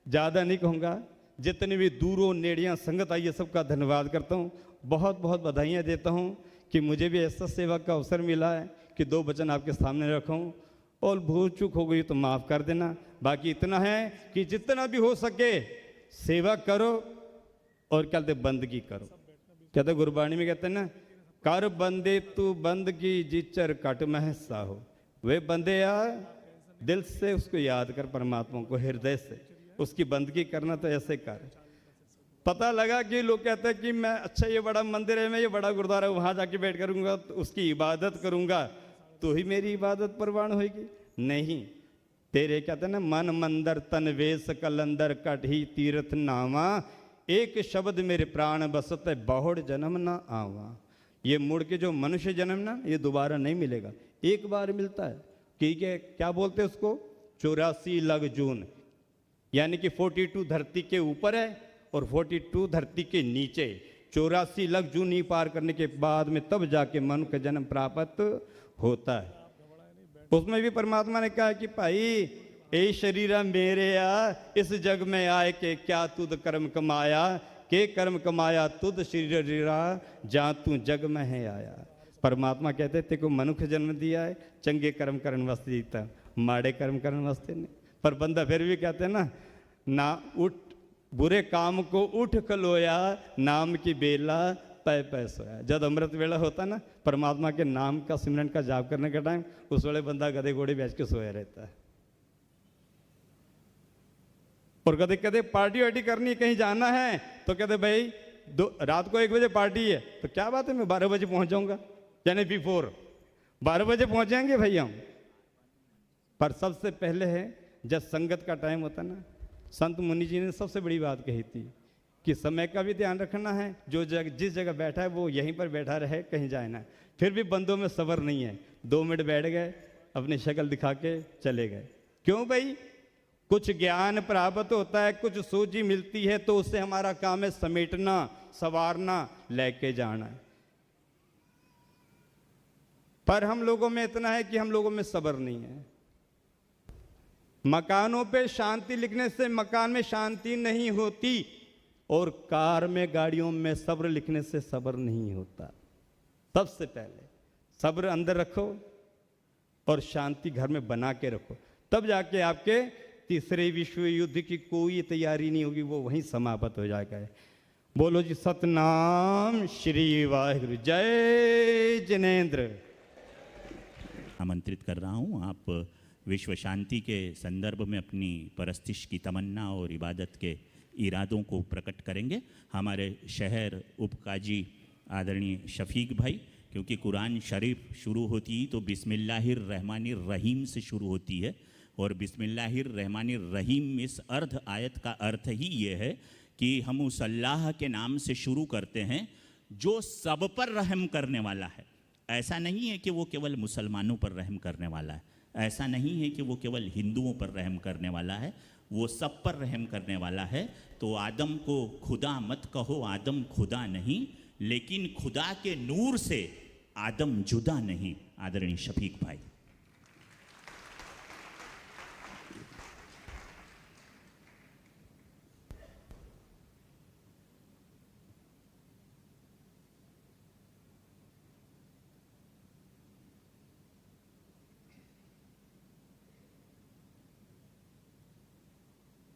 ज़्यादा नहीं कहूँगा, जितने भी दूरों नेड़ियाँ संगत आई है सबका धन्यवाद करता हूँ, बहुत बहुत बधाइयाँ देता हूँ कि मुझे भी ऐसा सेवा का अवसर मिला है कि 2 वचन आपके सामने रखूँ, और भूल चूक हो गई तो माफ़ कर देना। बाकी इतना है कि जितना भी हो सके सेवा करो और कहते बंदगी करो। कहते गुरबाणी में कहते हैं ना, कर बंदे तू बंदगी जिचर कट महसा हो। वे बंदे यार दिल से उसको याद कर, परमात्मा को हृदय से उसकी बंदगी करना, तो ऐसे कर। पता लगा कि लोग कहते हैं कि मैं अच्छा ये बड़ा मंदिर है, मैं ये बड़ा गुरुद्वारा वहाँ जाके बैठ करूँगा तो उसकी इबादत करूँगा तो ही मेरी इबादत परवान होगी। नहीं, तेरे कहते हैं ना, मन मंदर तन वेश कलंदर कट ही तीर्थ नावा, एक शब्द मेरे प्राण बसत बहुड़ जन्म ना आवा। ये मुड़ के जो मनुष्य जन्म ना, ये दोबारा नहीं मिलेगा, एक बार मिलता है। ठीक है, क्या बोलते हैं उसको, 84 लग जून, यानी कि 42 धरती के ऊपर है और 42 धरती के नीचे। 84 लग जून ही पार करने के बाद में तब जाके मनुष्य का जन्म प्राप्त होता है। उसमें भी परमात्मा ने कहा कि भाई ए शरीरा मेरे आ, इस जग में आए के क्या तुद कर्म कमाया, के कर्म कमाया तुद शरीरा जहाँ तू जग में है आया। परमात्मा कहते ते को मनुष्य जन्म दिया है चंगे कर्म करने वास्ते जीता, माड़े कर्म करने वास्ते नहीं। पर बंदा फिर भी कहते हैं ना उठ बुरे काम को उठ खलोया, नाम की बेला पै पै सोया। जब अमृत वेला होता ना, परमात्मा के नाम का सिमरन का जाप करने का टाइम, उस वेले बंदा गधे घोड़े बैठ के सोया रहता है। और कदे कदे पार्टी वार्टी करनी है, कहीं जाना है तो कहते भाई रात को 1 बजे पार्टी है, तो क्या बात है मैं 12 बजे पहुंच जाऊंगा, यानी बिफोर 12 बजे पहुंच जाएंगे भाई हम। पर सबसे पहले है जब संगत का टाइम होता ना, संत मुनि जी ने सबसे बड़ी बात कही थी कि समय का भी ध्यान रखना है, जो जिस जगह बैठा है वो यहीं पर बैठा रहे, कहीं जाए ना। फिर भी बंदों में सब्र नहीं है, 2 मिनट बैठ गए, अपनी शक्ल दिखा के चले गए। क्यों भाई, कुछ ज्ञान प्राप्त होता है, कुछ सूझी मिलती है, तो उससे हमारा काम है समेटना, संवारना, लेके जाना है। पर हम लोगों में इतना है कि हम लोगों में सब्र नहीं है। मकानों पे शांति लिखने से मकान में शांति नहीं होती, और कार में गाड़ियों में सब्र लिखने से सब्र नहीं होता। सबसे पहले सब्र अंदर रखो और शांति घर में बना के रखो, तब जाके आपके तीसरे विश्व युद्ध की कोई तैयारी नहीं होगी, वो वहीं समाप्त हो जाएगा। बोलो जी सतनाम श्री वाहिगुरु, जय जिनेंद्र। आमंत्रित कर रहा हूँ, आप विश्व शांति के संदर्भ में अपनी परस्तिश की तमन्ना और इबादत के इरादों को प्रकट करेंगे। हमारे शहर उपकाजी आदरणीय शफीक भाई, क्योंकि कुरान शरीफ शुरू होती ही तो बिस्मिल्लाहिर रहमानिर रहीम से शुरू होती है, और बिस्मिल्लाहिर रहमानिर रहीम इस अर्ध आयत का अर्थ ही ये है कि हम उस अल्लाह के नाम से शुरू करते हैं जो सब पर रहम करने वाला है। ऐसा नहीं है कि वो केवल मुसलमानों पर रहम करने वाला है, ऐसा नहीं है कि वो केवल हिंदुओं पर रहम करने वाला है, वो सब पर रहम करने वाला है। तो आदम को खुदा मत कहो, आदम खुदा नहीं, लेकिन खुदा के नूर से आदम जुदा नहीं। आदरणीय शफीक भाई।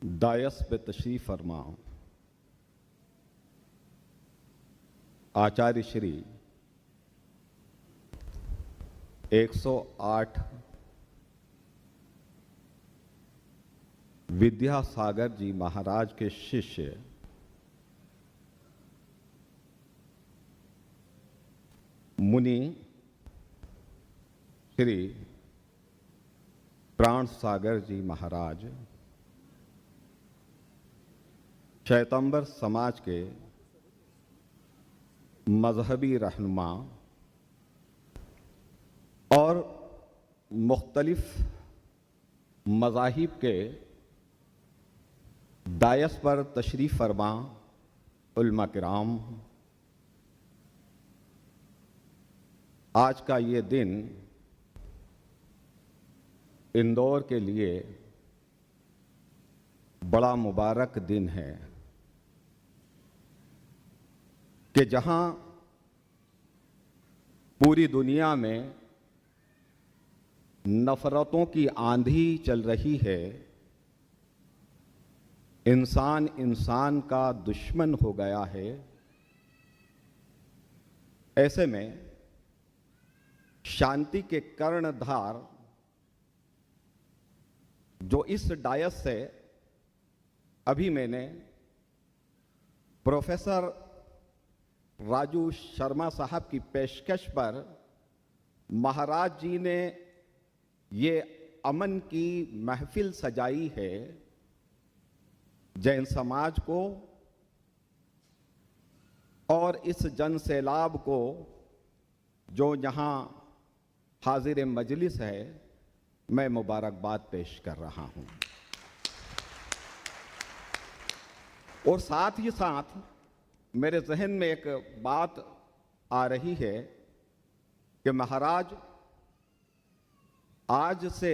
दायस पे तशरीफ फरमा आचार्य श्री 108 विद्यासागर जी महाराज के शिष्य मुनि श्री प्राण सागर जी महाराज, श्वेतांबर समाज के मजहबी रहनुमा और मुख्तलिफ मज़ाहिब के दायस पर तशरीफ़ फरमा उलमा किराम, आज का ये दिन इंदौर के लिए बड़ा मुबारक दिन है कि जहां पूरी दुनिया में नफरतों की आंधी चल रही है, इंसान इंसान का दुश्मन हो गया है, ऐसे में शांति के कर्णधार जो इस डायस से अभी मैंने प्रोफेसर राजू शर्मा साहब की पेशकश पर महाराज जी ने ये अमन की महफिल सजाई है, जैन समाज को और इस जन सैलाब को जो यहाँ हाजिर मजलिस है, मैं मुबारकबाद पेश कर रहा हूँ। और साथ ही साथ मेरे जहन में एक बात आ रही है कि महाराज, आज से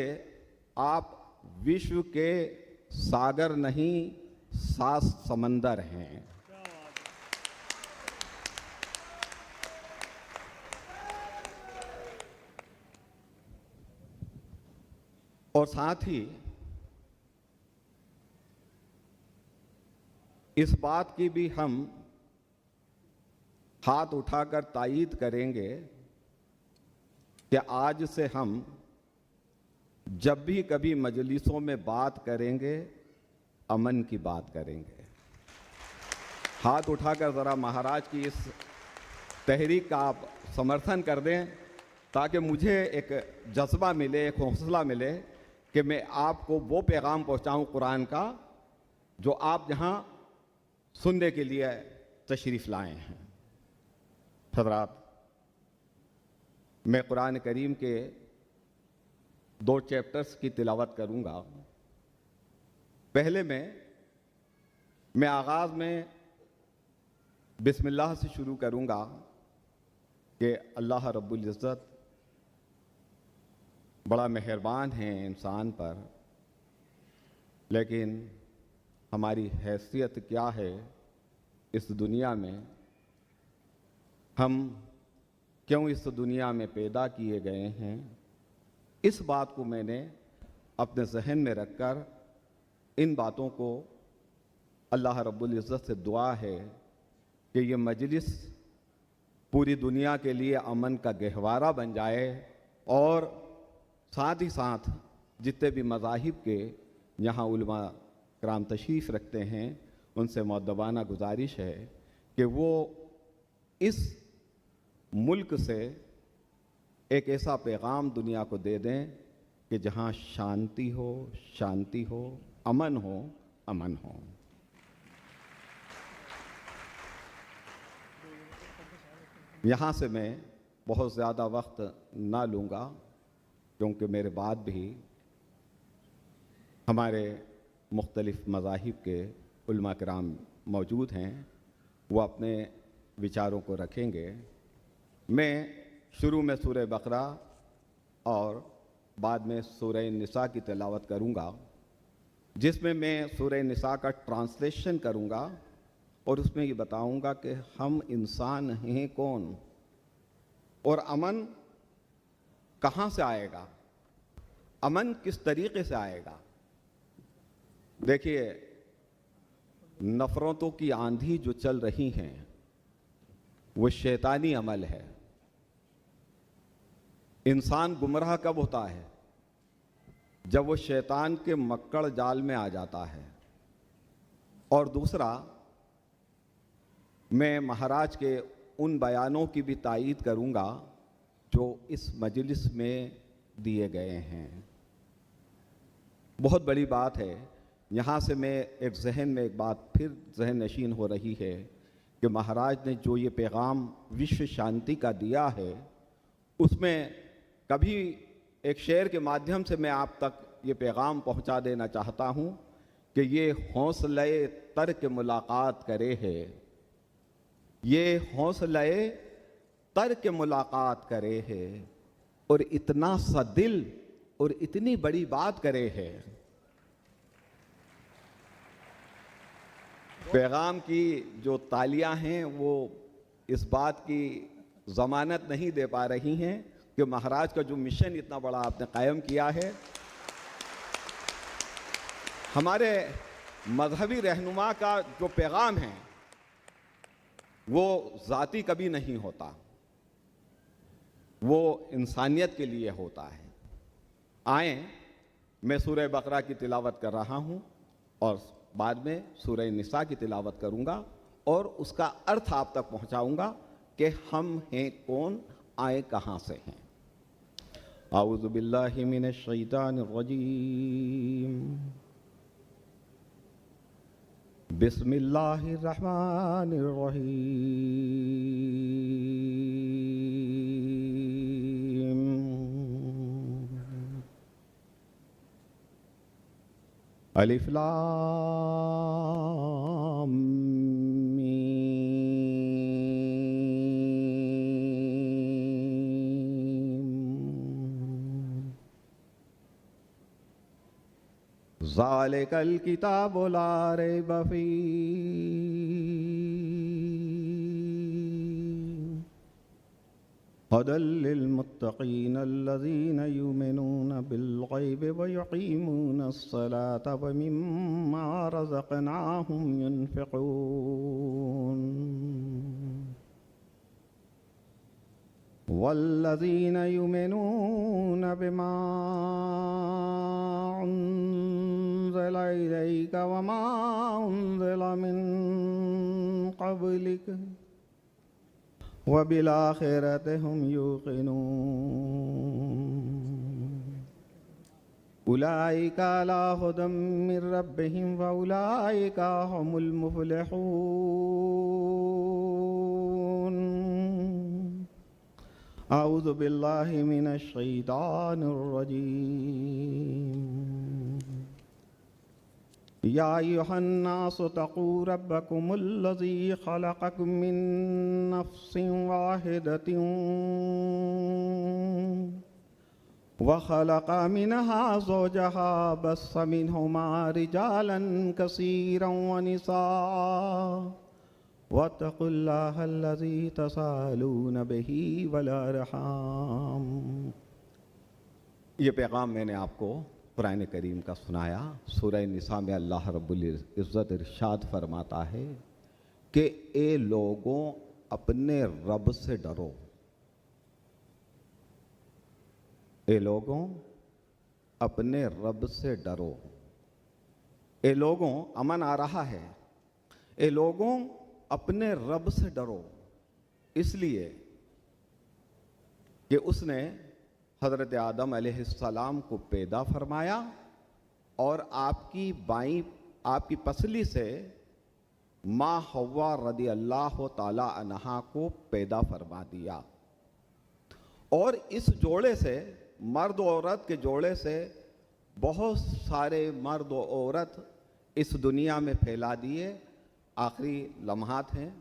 आप विश्व के सागर नहीं, 7 समंदर हैं। और साथ ही इस बात की भी हम हाथ उठाकर तायीद करेंगे कि आज से हम जब भी कभी मजलिसों में बात करेंगे, अमन की बात करेंगे। हाथ उठाकर ज़रा महाराज की इस तहरीक का आप समर्थन कर दें, ताकि मुझे एक जज्बा मिले, एक हौसला मिले कि मैं आपको वो पैगाम पहुंचाऊं कुरान का जो आप यहाँ सुनने के लिए तशरीफ़ लाए हैं। हज़रात, मैं कुरान करीम के 2 चैप्टर्स की तिलावत करूँगा। पहले मैं आगाज़ में बिस्मिल्लाह से शुरू करूँगा कि अल्लाह रब्बुल इज़्ज़त बड़ा मेहरबान है इंसान पर, लेकिन हमारी हैसियत क्या है इस दुनिया में, हम क्यों इस दुनिया में पैदा किए गए हैं, इस बात को मैंने अपने जहन में रखकर इन बातों को अल्लाह रब्बुल इज़्ज़त से दुआ है कि ये मजलिस पूरी दुनिया के लिए अमन का गहवारा बन जाए, और साथ ही साथ जितने भी मज़ाहिब के यहाँ उलमा कराम तशरीफ़ रखते हैं, उनसे मुअद्दबाना गुजारिश है कि वो इस मुल्क से एक ऐसा पैगाम दुनिया को दे दें कि जहाँ शांति हो, शांति हो, अमन हो, अमन हो। यहाँ से मैं बहुत ज़्यादा वक्त ना लूँगा, क्योंकि मेरे बाद भी हमारे मुख्तलिफ़ मज़ाहिब के उलमा किराम मौजूद हैं, वो अपने विचारों को रखेंगे। मैं शुरू में सूरह बकरा और बाद में सूरह निसा की तिलावत करूँगा, जिसमें मैं सूरह निसा का ट्रांसलेशन करूँगा और उसमें ये बताऊँगा कि हम इंसान हैं कौन और अमन कहाँ से आएगा, अमन किस तरीके से आएगा। देखिए, नफरतों की आंधी जो चल रही हैं वो शैतानी अमल है। इंसान गुमराह कब होता है? जब वो शैतान के मक्कड़ जाल में आ जाता है। और दूसरा, मैं महाराज के उन बयानों की भी तायीद करूँगा जो इस मजलिस में दिए गए हैं। बहुत बड़ी बात है। यहाँ से मैं एक जहन में एक बात फिर जहन नशीन हो रही है कि महाराज ने जो ये पैगाम विश्व शांति का दिया है, उसमें कभी एक शेर के माध्यम से मैं आप तक ये पैगाम पहुँचा देना चाहता हूँ कि ये हौसले तर्क मुलाकात करे है, ये हौसले तर्क मुलाकात करे है, और इतना सा दिल और इतनी बड़ी बात करे है। पैगाम की जो तालियां हैं वो इस बात की ज़मानत नहीं दे पा रही हैं कि महाराज का जो मिशन इतना बड़ा आपने कायम किया है। हमारे मजहबी रहनुमा का जो पैगाम है वो ज़ाती कभी नहीं होता, वो इंसानियत के लिए होता है। आए, मैं सूरह बकरा की तिलावत कर रहा हूँ और बाद में सूरह निसा की तिलावत करूँगा और उसका अर्थ आप तक पहुँचाऊँगा कि हम हैं कौन, आए कहाँ से हैं। आऊज़ु बिल्लाहि मिनश शैतानिर रजीम। बिस्मिल्लाहिर रहमानिर रहीम। अलिफ लाम मीम। ज़ालिकल किताबु ला रैब फ़ीह हुदल लिल मुत्तक़ीन अल्लज़ीन युमिनून बिल ग़ैबि व युक़ीमूनस सलाता व मिम्मा रज़क़नाहुम युनफ़िक़ून। वल्लज़ीन युमिनून बिमा उन्ज़िला इलैका व मा उन्ज़िला मिन क़ब्लिक व बिल आखिरति हुम यूक़िनून। उलाइका अला हुदम मिर रब्बिहिम व उलाइका हुमुल मुफ़्लिहून। आऊज़ु बिल्लाहि मिनश शैतानिर रजीम। या अय्युहन्नासु तक़ू रब्बकुमुल्लज़ी ख़लक़कुम मिन नफ़्सिन वाहिदतिन व ख़लक़ मिनहा ज़ौजहा बस्स मिनहुमा रिजालन कसीरन व निसाअ वत्तक़ुल्लाहल्लज़ी तसालून बिही वल अरहाम। ये पैगाम मैंने आपको कुरान करीम का सुनाया। सूरह निसा में अल्लाह रब्बुल इज़्ज़त इरशाद फरमाता है कि ए लोगों अपने रब से डरो। ए लोगों अपने रब से डरो। ए लोगों, अमन आ रहा है। ए लोगों अपने रब से डरो, इसलिए कि उसने हज़रत आदम अलैहिस्सलाम को पैदा फरमाया और आपकी पसली से माँ हव्वा रदी अल्लाह ताला अन्हा को पैदा फरमा दिया। और इस जोड़े से, मर्द और औरत के जोड़े से, बहुत सारे मर्द और औरत इस दुनिया में फैला दिए। आखिरी लम्हात हैं।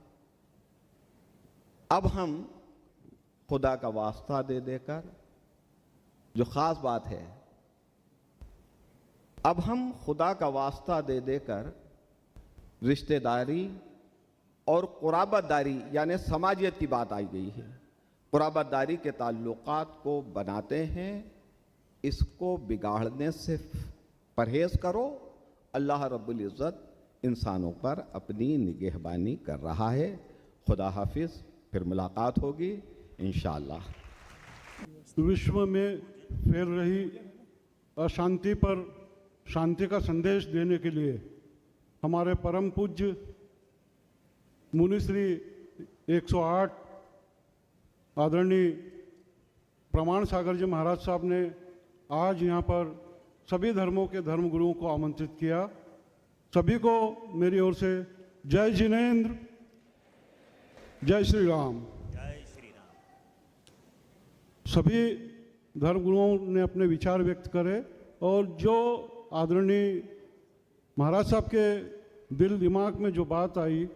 अब हम खुदा का वास्ता दे देकर, जो ख़ास बात है, अब हम खुदा का वास्ता दे देकर रिश्तेदारी और क़ुराबतदारी यानी समाजियत की बात आई गई है। क़ुराबतदारी के ताल्लुक़ात को बनाते हैं। इसको बिगाड़ने से परहेज़ करो। अल्लाह रब्बुल इज़्ज़त इंसानों पर अपनी निगहबानी कर रहा है। खुदा हाफिज़, फिर मुलाकात होगी इंशाअल्लाह। विश्व में फैल रही अशांति पर शांति का संदेश देने के लिए हमारे परम पूज्य मुनिश्री 108 आदरणीय प्रमाण सागर जी महाराज साहब ने आज यहाँ पर सभी धर्मों के धर्मगुरुओं को आमंत्रित किया। सभी को मेरी ओर से जय जिनेंद्र, जय श्री राम। सभी धर्मगुरुओं ने अपने विचार व्यक्त करे और जो आदरणीय महाराज साहब के दिल दिमाग में जो बात आई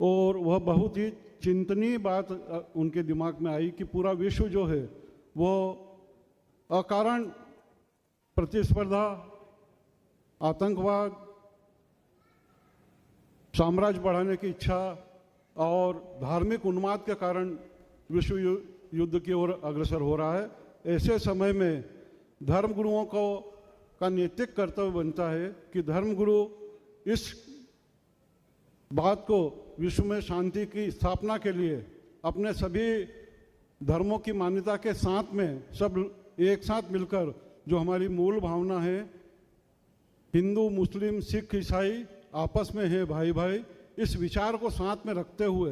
और वह बहुत ही चिंतनीय बात उनके दिमाग में आई कि पूरा विश्व जो है वो अकारण प्रतिस्पर्धा, आतंकवाद, साम्राज्य बढ़ाने की इच्छा और धार्मिक उन्माद के कारण विश्व युद्ध की ओर अग्रसर हो रहा है। ऐसे समय में धर्मगुरुओं का नैतिक कर्तव्य बनता है कि धर्मगुरु इस बात को विश्व में शांति की स्थापना के लिए अपने सभी धर्मों की मान्यता के साथ में सब एक साथ मिलकर जो हमारी मूल भावना है, हिंदू मुस्लिम सिख ईसाई आपस में है भाई भाई, इस विचार को साथ में रखते हुए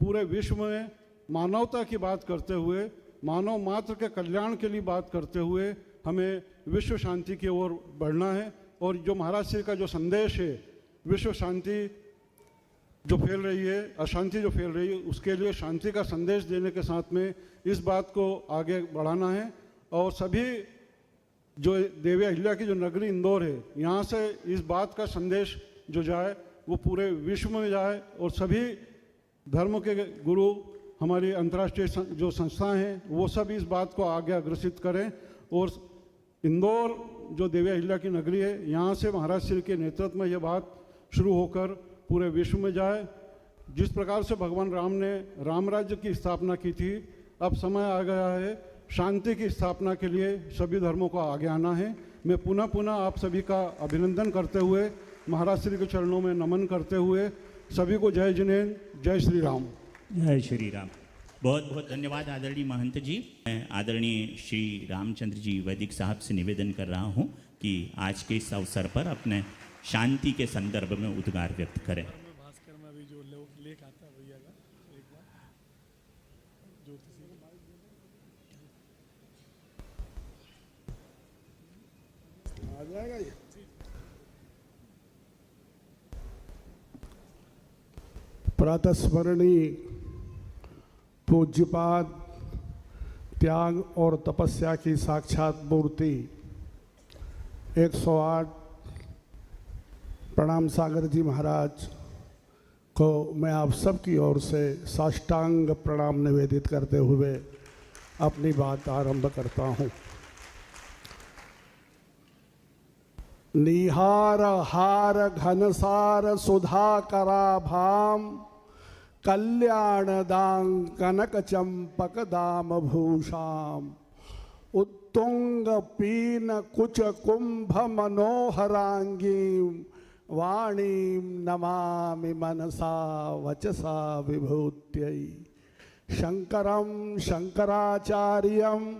पूरे विश्व में मानवता की बात करते हुए, मानव मात्र के कल्याण के लिए बात करते हुए हमें विश्व शांति की ओर बढ़ना है। और जो महाराज श्री का जो संदेश है, विश्व शांति जो फैल रही है, अशांति जो फैल रही है, उसके लिए शांति का संदेश देने के साथ में इस बात को आगे बढ़ाना है। और सभी जो देवी अहिल्या की जो नगरी इंदौर है, यहाँ से इस बात का संदेश जो जाए वो पूरे विश्व में जाए और सभी धर्म के गुरु, हमारी अंतर्राष्ट्रीय जो संस्थाएं हैं, वो सब इस बात को आगे अग्रसित करें। और इंदौर जो देवी अहिल्या की नगरी है, यहाँ से महाराज श्री के नेतृत्व में ये बात शुरू होकर पूरे विश्व में जाए। जिस प्रकार से भगवान राम ने राम राज्य की स्थापना की थी, अब समय आ गया है शांति की स्थापना के लिए सभी धर्मों को आगे आना है। मैं पुनः आप सभी का अभिनंदन करते हुए, महाराज श्री के चरणों में नमन करते हुए सभी को जय जिनेन्द्र, जय श्री राम। जय श्री राम। बहुत बहुत धन्यवाद आदरणीय महंत जी। मैं आदरणीय श्री रामचंद्र जी वैदिक साहब से निवेदन कर रहा हूँ कि आज के इस अवसर पर अपने शांति के संदर्भ में उद्गार व्यक्त करें। प्रातस्मरणीय पूज्यपाद त्याग और तपस्या की साक्षात मूर्ति 108 प्रणाम सागर जी महाराज को मैं आप सब की ओर से साष्टांग प्रणाम निवेदित करते हुए अपनी बात आरंभ करता हूँ। निहार हार घनसार सुधा कराभाम कल्याण दां कनक चंपक दाम भूषाम उत्तुंग पीन कुच कुंभ मनोहरांगीं वाणीं नमामि मनसा वचसा विभूत्यै शंकरं शंकराचार्यं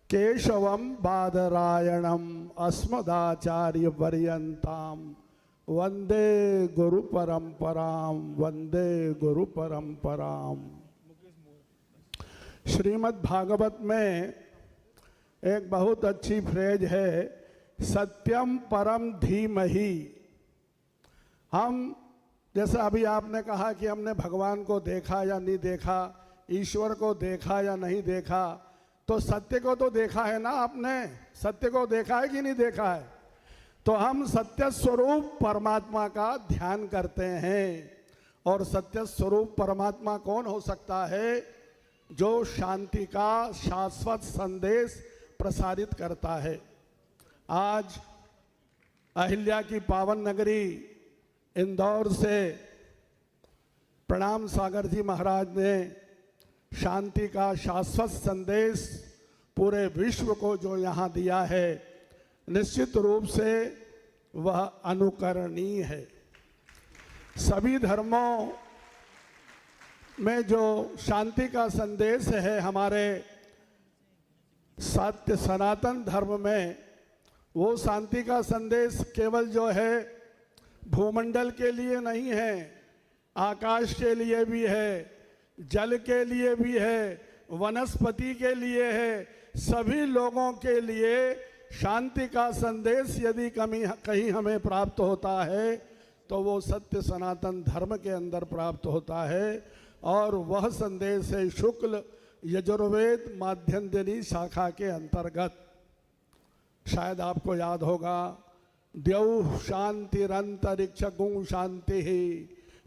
केशवं बादरायणं अस्मदाचार्य पर्यन्तां वंदे गुरु परंपराम, वंदे गुरु परंपराम। श्रीमद् भागवत में एक बहुत अच्छी फ्रेज है, सत्यम परम धीमहि। हम जैसे अभी आपने कहा कि हमने भगवान को देखा या नहीं देखा, ईश्वर को देखा या नहीं देखा, तो सत्य को तो देखा है ना आपने, सत्य को देखा है कि नहीं देखा है? तो हम सत्य स्वरूप परमात्मा का ध्यान करते हैं। और सत्य स्वरूप परमात्मा कौन हो सकता है? जो शांति का शाश्वत संदेश प्रसारित करता है। आज अहिल्या की पावन नगरी इंदौर से प्रणाम सागर जी महाराज ने शांति का शाश्वत संदेश पूरे विश्व को जो यहाँ दिया है, निश्चित रूप से वह अनुकरणीय है। सभी धर्मों में जो शांति का संदेश है, हमारे सत्य सनातन धर्म में वो शांति का संदेश केवल जो है भूमंडल के लिए नहीं है, आकाश के लिए भी है, जल के लिए भी है, वनस्पति के लिए है। सभी लोगों के लिए शांति का संदेश यदि कहीं हमें प्राप्त होता है तो वो सत्य सनातन धर्म के अंदर प्राप्त होता है। और वह संदेश है शुक्ल यजुर्वेद माध्यन्दिनी शाखा के अंतर्गत। शायद आपको याद होगा, द्यौः शांतिरंतरिक्ष गुं शांति,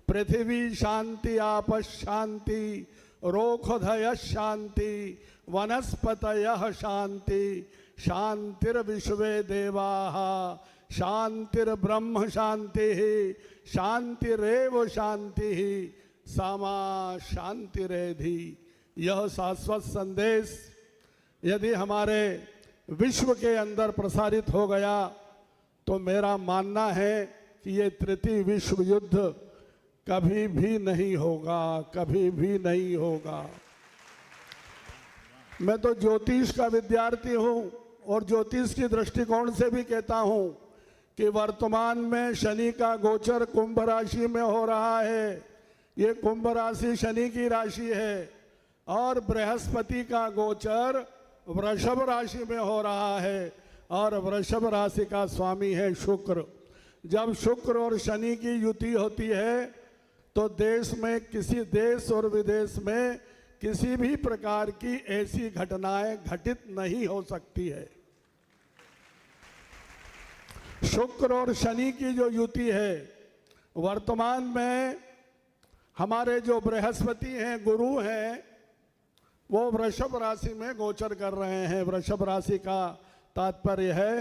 पृथ्वी शांति आपः शांति, रोखधय शांति वनस्पतयः शांति शांतिर्विश्वे देवाः शांतिर्ब्रह्म शांतिः शांतिरेव शांतिः सामा शांतिरेधि। यह शाश्वत संदेश यदि हमारे विश्व के अंदर प्रसारित हो गया तो मेरा मानना है कि ये तृतीय विश्व युद्ध कभी भी नहीं होगा, कभी भी नहीं होगा। मैं तो ज्योतिष का विद्यार्थी हूँ और ज्योतिष की दृष्टिकोण से भी कहता हूँ कि वर्तमान में शनि का गोचर कुंभ राशि में हो रहा है। ये कुंभ राशि शनि की राशि है और बृहस्पति का गोचर वृषभ राशि में हो रहा है और वृषभ राशि का स्वामी है शुक्र। जब शुक्र और शनि की युति होती है तो देश में, किसी देश और विदेश में किसी भी प्रकार की ऐसी घटनाएं घटित नहीं हो सकती है। शुक्र और शनि की जो युति है, वर्तमान में हमारे जो बृहस्पति हैं, गुरु हैं, वो वृषभ राशि में गोचर कर रहे हैं। वृषभ राशि का तात्पर्य है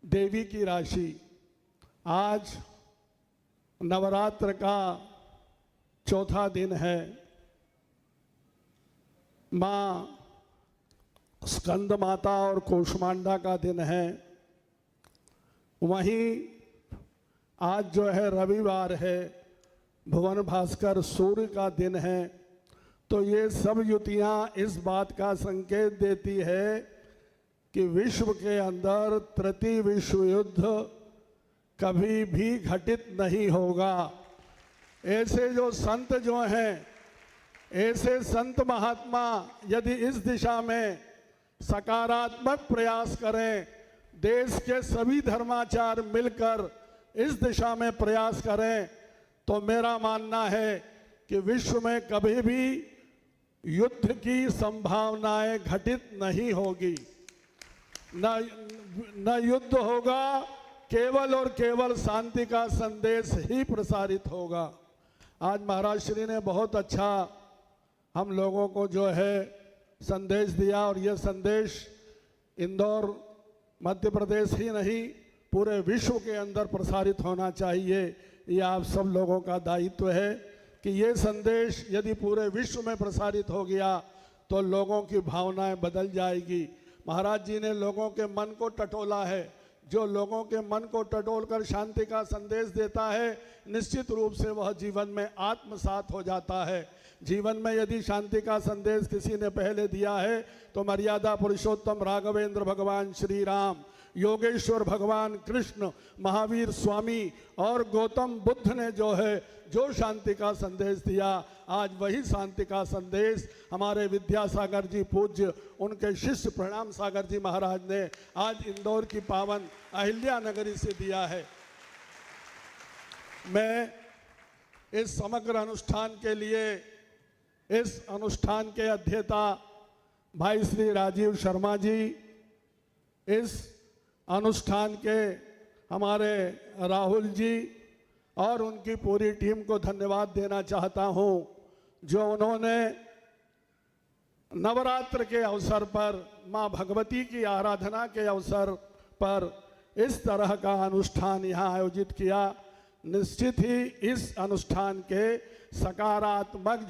देवी की राशि। आज नवरात्र का चौथा दिन है। माँ स्कंद माता और कूष्मांडा का दिन है। वहीं आज जो है रविवार है, भुवन भास्कर सूर्य का दिन है। तो ये सब युतियाँ इस बात का संकेत देती है कि विश्व के अंदर तृतीय विश्व युद्ध कभी भी घटित नहीं होगा। ऐसे जो संत जो हैं, ऐसे संत महात्मा यदि इस दिशा में सकारात्मक प्रयास करें, देश के सभी धर्माचार्य मिलकर इस दिशा में प्रयास करें, तो मेरा मानना है कि विश्व में कभी भी युद्ध की संभावनाएं घटित नहीं होगी। न युद्ध होगा, केवल और केवल शांति का संदेश ही प्रसारित होगा। आज महाराज श्री ने बहुत अच्छा हम लोगों को जो है संदेश दिया और यह संदेश इंदौर मध्य प्रदेश ही नहीं पूरे विश्व के अंदर प्रसारित होना चाहिए। ये आप सब लोगों का दायित्व है कि ये संदेश यदि पूरे विश्व में प्रसारित हो गया तो लोगों की भावनाएं बदल जाएगी। महाराज जी ने लोगों के मन को टटोला है। जो लोगों के मन को टटोल कर शांति का संदेश देता है, निश्चित रूप से वह जीवन में आत्मसात हो जाता है। जीवन में यदि शांति का संदेश किसी ने पहले दिया है तो मर्यादा पुरुषोत्तम राघवेंद्र भगवान श्री राम, योगेश्वर भगवान कृष्ण, महावीर स्वामी और गौतम बुद्ध ने जो शांति का संदेश दिया, आज वही शांति का संदेश हमारे विद्यासागर जी पूज्य उनके शिष्य प्रणाम सागर जी महाराज ने आज इंदौर की पावन अहिल्या नगरी से दिया है। मैं इस समग्र अनुष्ठान के लिए, इस अनुष्ठान के अध्येता भाई श्री राजीव शर्मा जी, इस अनुष्ठान के हमारे राहुल जी और उनकी पूरी टीम को धन्यवाद देना चाहता हूं, जो उन्होंने नवरात्र के अवसर पर, मां भगवती की आराधना के अवसर पर इस तरह का अनुष्ठान यहाँ आयोजित किया। निश्चित ही इस अनुष्ठान के सकारात्मक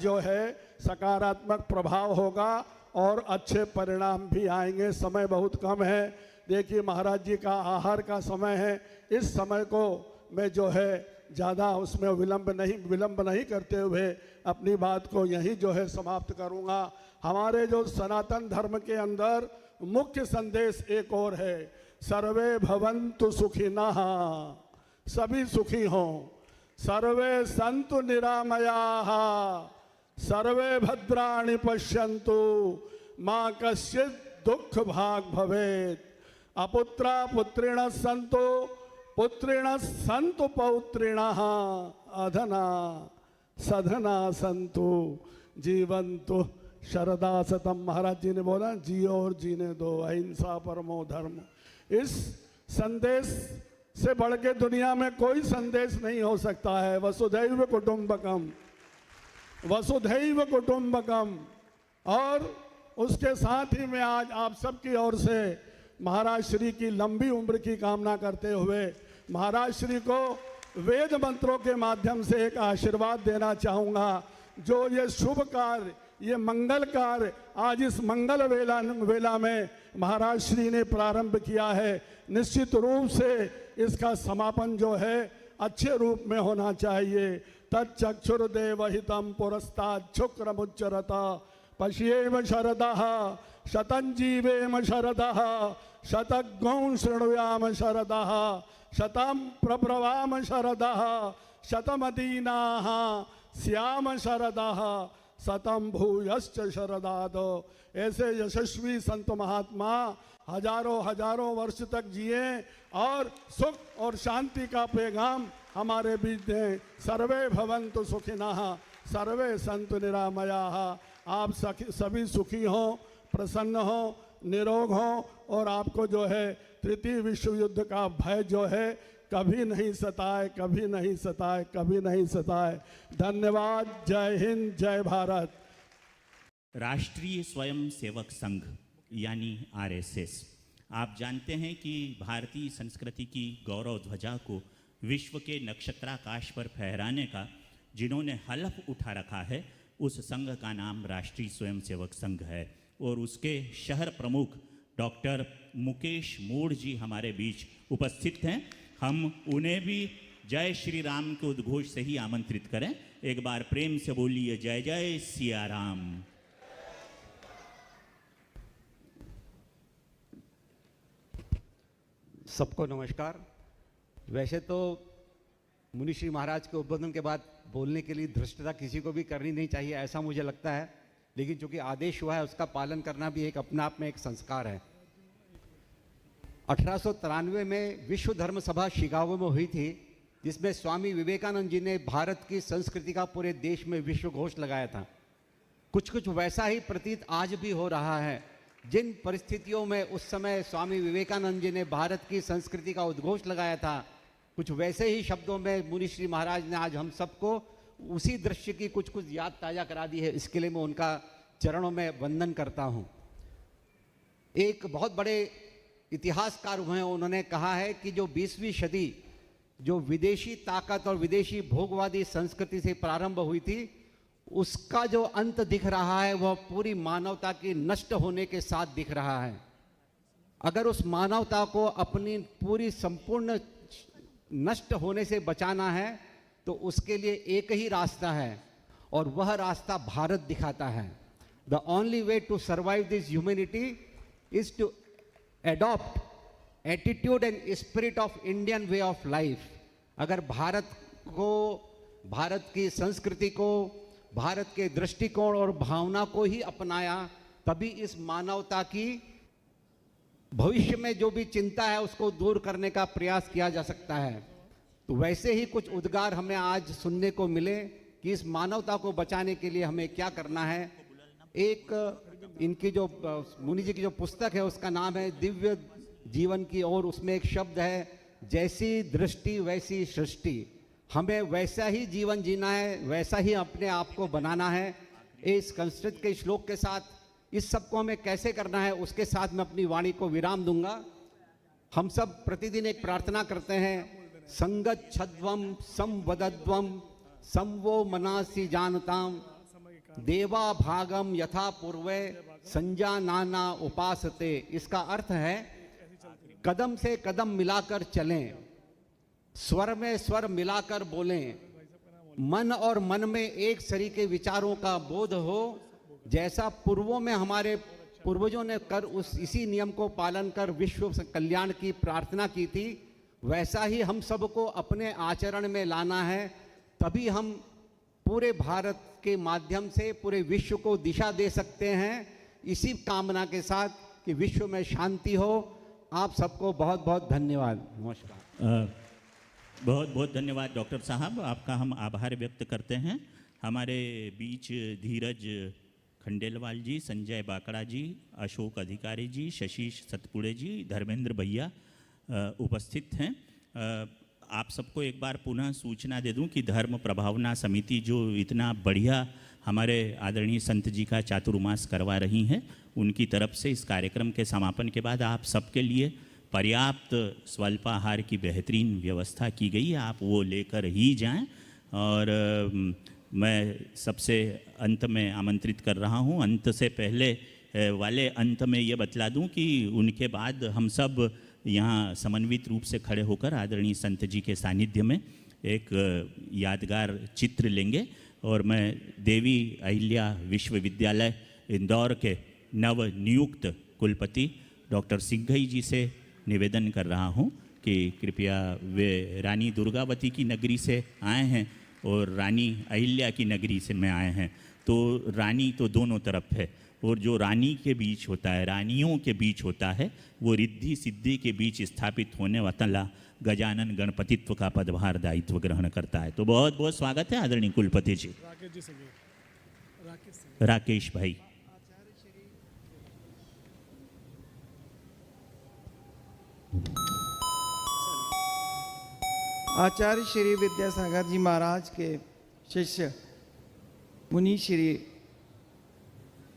सकारात्मक प्रभाव होगा और अच्छे परिणाम भी आएंगे। समय बहुत कम है। देखिए महाराज जी का आहार का समय है। इस समय को मैं ज़्यादा उसमें विलंब नहीं करते हुए अपनी बात को यहीं समाप्त करूँगा। हमारे जो सनातन धर्म के अंदर मुख्य संदेश एक और है, सर्वे भवन्तु सुखिनः, सभी सुखी हों, सर्वे सन्तु निरामयाः, सर्वे भद्राणि पश्यन्तु, माँ कश्चित् दुःख भाग् भवेत्, अपुत्रा पुत्रिणः सन्तु, पुत्रिणः सन्तु पौत्रिणः, अधना सधना सन्तु, जीवन्तु शरदा शतम्। महाराज जी ने बोला जियो और जीने दो, अहिंसा परमो धर्म। इस संदेश से बढ़ के दुनिया में कोई संदेश नहीं हो सकता है। वसुधैव कुटुंबकम। वसुधैव कुटुंबकम। और उसके साथ ही मैं आज आप सबकी ओर से महाराज श्री की लंबी उम्र की कामना करते हुए महाराज श्री को वेद मंत्रों के माध्यम से एक आशीर्वाद देना चाहूँगा। जो ये शुभ कार्य, ये मंगल कार्य आज इस मंगल वेला में महाराज श्री ने प्रारंभ किया है, निश्चित रूप से इसका समापन जो है अच्छे रूप में होना चाहिए। तच्चक्षुर्देवहितं पुरस्तात् शुक्रमुच्चरता पश्येम शरदः शतञ्जीवेम शरदः शतगौं शृणुयाम शरदः शतं प्रब्रवाम शरदः शतमदीनाः श्याम शरदः शतं भूयश्च शरदाद। ऐसे यशस्वी संत महात्मा हजारों वर्ष तक जिए और सुख और शांति का पैगाम हमारे बीच दें। सर्वे भवन्तु सुखिनः सर्वे सन्तु निरामयाः। आप सभी सुखी हों, प्रसन्न हों, निरोग हों और आपको जो है तृतीय विश्व युद्ध का भय जो है कभी नहीं सताए, कभी नहीं सताए, कभी नहीं सताए। धन्यवाद। जय हिंद, जय भारत। राष्ट्रीय स्वयं सेवक संघ यानी आरएसएस, आप जानते हैं कि भारतीय संस्कृति की गौरव ध्वजा को विश्व के नक्षत्राकाश पर फहराने का जिन्होंने हलफ उठा रखा है, उस संघ का नाम राष्ट्रीय स्वयंसेवक संघ है। और उसके शहर प्रमुख डॉक्टर मुकेश मोड़ जी हमारे बीच उपस्थित हैं। हम उन्हें भी जय श्री राम के उद्घोष से ही आमंत्रित करें। एक बार प्रेम से बोलिए जय जय सिया राम। सबको नमस्कार। वैसे तो मुनि श्री महाराज के उद्बोधन के बाद बोलने के लिए धृष्टता किसी को भी करनी नहीं चाहिए, ऐसा मुझे लगता है, लेकिन चूंकि आदेश हुआ है उसका पालन करना भी एक अपने आप में एक संस्कार है। 1893 में विश्व धर्म सभा शिकागो में हुई थी, जिसमें स्वामी विवेकानंद जी ने भारत की संस्कृति का पूरे देश में विश्व घोष लगाया था। कुछ वैसा ही प्रतीत आज भी हो रहा है। जिन परिस्थितियों में उस समय स्वामी विवेकानंद जी ने भारत की संस्कृति का उद्घोष लगाया था, कुछ वैसे ही शब्दों में मुनि श्री महाराज ने आज हम सबको उसी दृश्य की कुछ याद ताज़ा करा दी है। इसके लिए मैं उनका चरणों में वंदन करता हूँ। एक बहुत बड़े इतिहासकार हुए हैं, उन्होंने कहा है कि जो 20वीं सदी जो विदेशी ताकत और विदेशी भोगवादी संस्कृति से प्रारंभ हुई थी, उसका जो अंत दिख रहा है वह पूरी मानवता की नष्ट होने के साथ दिख रहा है। अगर उस मानवता को अपनी पूरी संपूर्ण नष्ट होने से बचाना है तो उसके लिए एक ही रास्ता है और वह रास्ता भारत दिखाता है। The only way to survive this humanity is to adopt attitude and spirit of Indian way of life. अगर भारत को, भारत की संस्कृति को, भारत के दृष्टिकोण और भावना को ही अपनाया, तभी इस मानवता की भविष्य में जो भी चिंता है उसको दूर करने का प्रयास किया जा सकता है। तो वैसे ही कुछ उद्गार हमें आज सुनने को मिले कि इस मानवता को बचाने के लिए हमें क्या करना है। एक इनकी जो मुनि जी की जो पुस्तक है उसका नाम है दिव्य जीवन की, और उसमें एक शब्द है जैसी दृष्टि वैसी सृष्टि। हमें वैसा ही जीवन जीना है, वैसा ही अपने आप को बनाना है। इस संस्कृत के श्लोक के साथ इस सब को हमें कैसे करना है उसके साथ मैं अपनी वाणी को विराम दूंगा। हम सब प्रतिदिन एक प्रार्थना करते हैं, संगच्छध्वम संवदध्वम संवो मनासि जानताम देवा भागम यथा पूर्वे संजानाना उपासते। इसका अर्थ है कदम से कदम मिलाकर चलें, स्वर में स्वर मिलाकर बोलें, मन और मन में एक सरी के विचारों का बोध हो। जैसा पूर्वों में हमारे पूर्वजों ने कर इसी नियम को पालन कर विश्व कल्याण की प्रार्थना की थी, वैसा ही हम सबको अपने आचरण में लाना है। तभी हम पूरे भारत के माध्यम से पूरे विश्व को दिशा दे सकते हैं। इसी कामना के साथ कि विश्व में शांति हो। आप सबको बहुत बहुत धन्यवाद। नमस्कार। बहुत बहुत धन्यवाद डॉक्टर साहब, आपका हम आभार व्यक्त करते हैं। हमारे बीच धीरज खंडेलवाल जी, संजय बाकड़ा जी, अशोक अधिकारी जी, शशीष सतपुड़े जी, धर्मेंद्र भैया उपस्थित हैं। आप सबको एक बार पुनः सूचना दे दूं कि धर्म प्रभावना समिति जो इतना बढ़िया हमारे आदरणीय संत जी का चातुर्मास करवा रही हैं, उनकी तरफ से इस कार्यक्रम के समापन के बाद आप सबके लिए पर्याप्त स्वल्पाहार की बेहतरीन व्यवस्था की गई है, आप वो लेकर ही जाएं। और मैं सबसे अंत में आमंत्रित कर रहा हूं, अंत से पहले वाले अंत में ये बतला दूं कि उनके बाद हम सब यहाँ समन्वित रूप से खड़े होकर आदरणीय संत जी के सानिध्य में एक यादगार चित्र लेंगे। और मैं देवी अहिल्या विश्वविद्यालय इंदौर के नव नियुक्त कुलपति डॉक्टर सिंघई जी से निवेदन कर रहा हूँ कि कृपया वे रानी दुर्गावती की नगरी से आए हैं और रानी अहिल्या की नगरी से में आए हैं, तो रानी तो दोनों तरफ है, और जो रानी के बीच होता है, रानियों के बीच होता है, वो रिद्धि सिद्धि के बीच स्थापित होने वाला गजानन गणपतित्व का पदभार दायित्व ग्रहण करता है। तो बहुत बहुत स्वागत है आदरणीय कुलपति जी। राकेश भाई। आचार्य श्री विद्यासागर जी महाराज के शिष्य मुनि श्री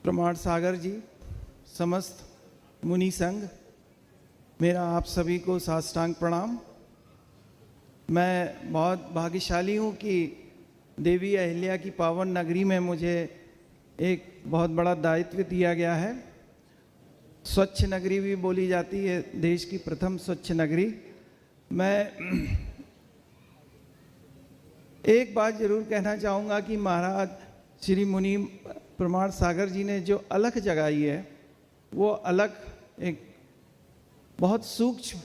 प्रमाण सागर जी, समस्त मुनि संघ, मेरा आप सभी को साष्टांग प्रणाम। मैं बहुत भाग्यशाली हूँ कि देवी अहिल्या की पावन नगरी में मुझे एक बहुत बड़ा दायित्व दिया गया है। स्वच्छ नगरी भी बोली जाती है, देश की प्रथम स्वच्छ नगरी। मैं एक बात जरूर कहना चाहूँगा कि महाराज श्री मुनि प्रमाण सागर जी ने जो अलख जगाई है, वो अलख एक बहुत सूक्ष्म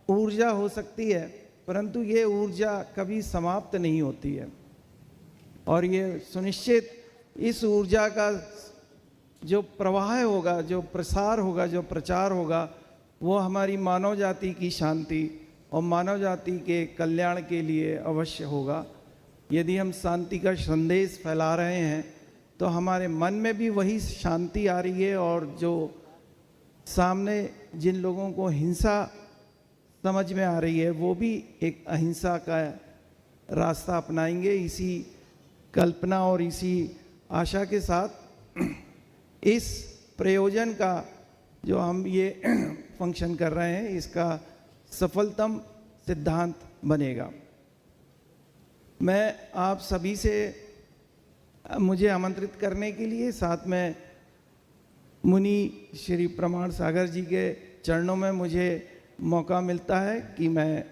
ऊर्जा हो सकती है, परंतु ये ऊर्जा कभी समाप्त नहीं होती है। और ये सुनिश्चित इस ऊर्जा का जो प्रवाह होगा, जो प्रसार होगा, जो प्रचार होगा, वो हमारी मानव जाति की शांति और मानव जाति के कल्याण के लिए अवश्य होगा। यदि हम शांति का संदेश फैला रहे हैं तो हमारे मन में भी वही शांति आ रही है, और जो सामने जिन लोगों को हिंसा समझ में आ रही है वो भी एक अहिंसा का रास्ता अपनाएंगे। इसी कल्पना और इसी आशा के साथ इस प्रयोजन का जो हम ये फंक्शन कर रहे हैं, इसका सफलतम सिद्धांत बनेगा। मैं आप सभी से मुझे आमंत्रित करने के लिए, साथ में मुनि श्री प्रमाण सागर जी के चरणों में मुझे मौका मिलता है कि मैं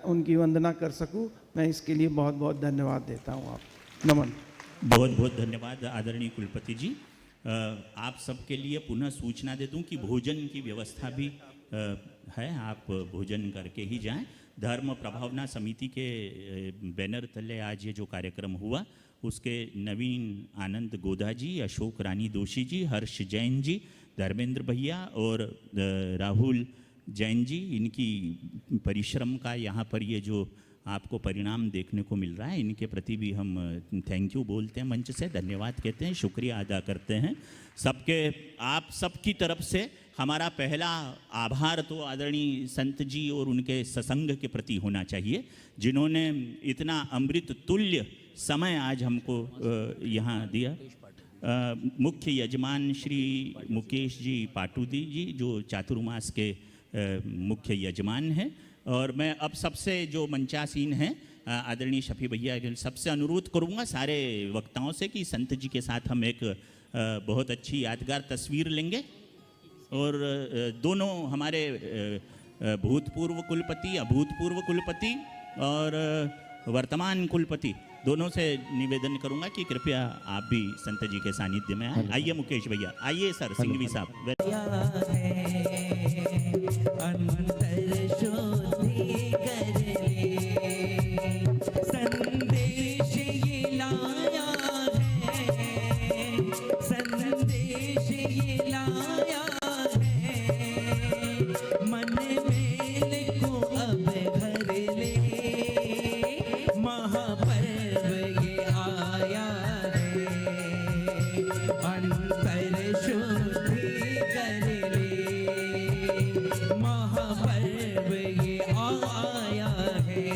उनकी वंदना कर सकूं, मैं इसके लिए बहुत बहुत धन्यवाद देता हूं। आप नमन। बहुत बहुत धन्यवाद आदरणीय कुलपति जी। आप सबके लिए पुनः सूचना दे दूं कि भोजन की व्यवस्था भी है, आप भोजन करके ही जाएं। धर्म प्रभावना समिति के बैनर तले आज ये जो कार्यक्रम हुआ, उसके नवीन आनंद गोदा जी, अशोक रानी दोषी जी, हर्ष जैन जी, धर्मेंद्र भैया और राहुल जैन जी, इनकी परिश्रम का यहाँ पर ये जो आपको परिणाम देखने को मिल रहा है, इनके प्रति भी हम थैंक यू बोलते हैं, मंच से धन्यवाद कहते हैं, शुक्रिया अदा करते हैं। सबके आप सबकी तरफ से हमारा पहला आभार तो आदरणीय संत जी और उनके सत्संग के प्रति होना चाहिए, जिन्होंने इतना अमृत तुल्य समय आज हमको यहाँ दिया। मुख्य यजमान श्री मुकेश जी पाटुदी जी, जो चातुर्मास के मुख्य यजमान हैं, और मैं अब सबसे जो मंचासीन हैं आदरणीय शफी भैया, सबसे अनुरोध करूँगा सारे वक्ताओं से कि संत जी के साथ हम एक बहुत अच्छी यादगार तस्वीर लेंगे। और दोनों हमारे भूतपूर्व कुलपति, अभूतपूर्व कुलपति और वर्तमान कुलपति, दोनों से निवेदन करूंगा कि कृपया आप भी संत जी के सानिध्य में आए। आइए मुकेश भैया, आइए सर, सिंघवी साहब। महापर्व ये आया है।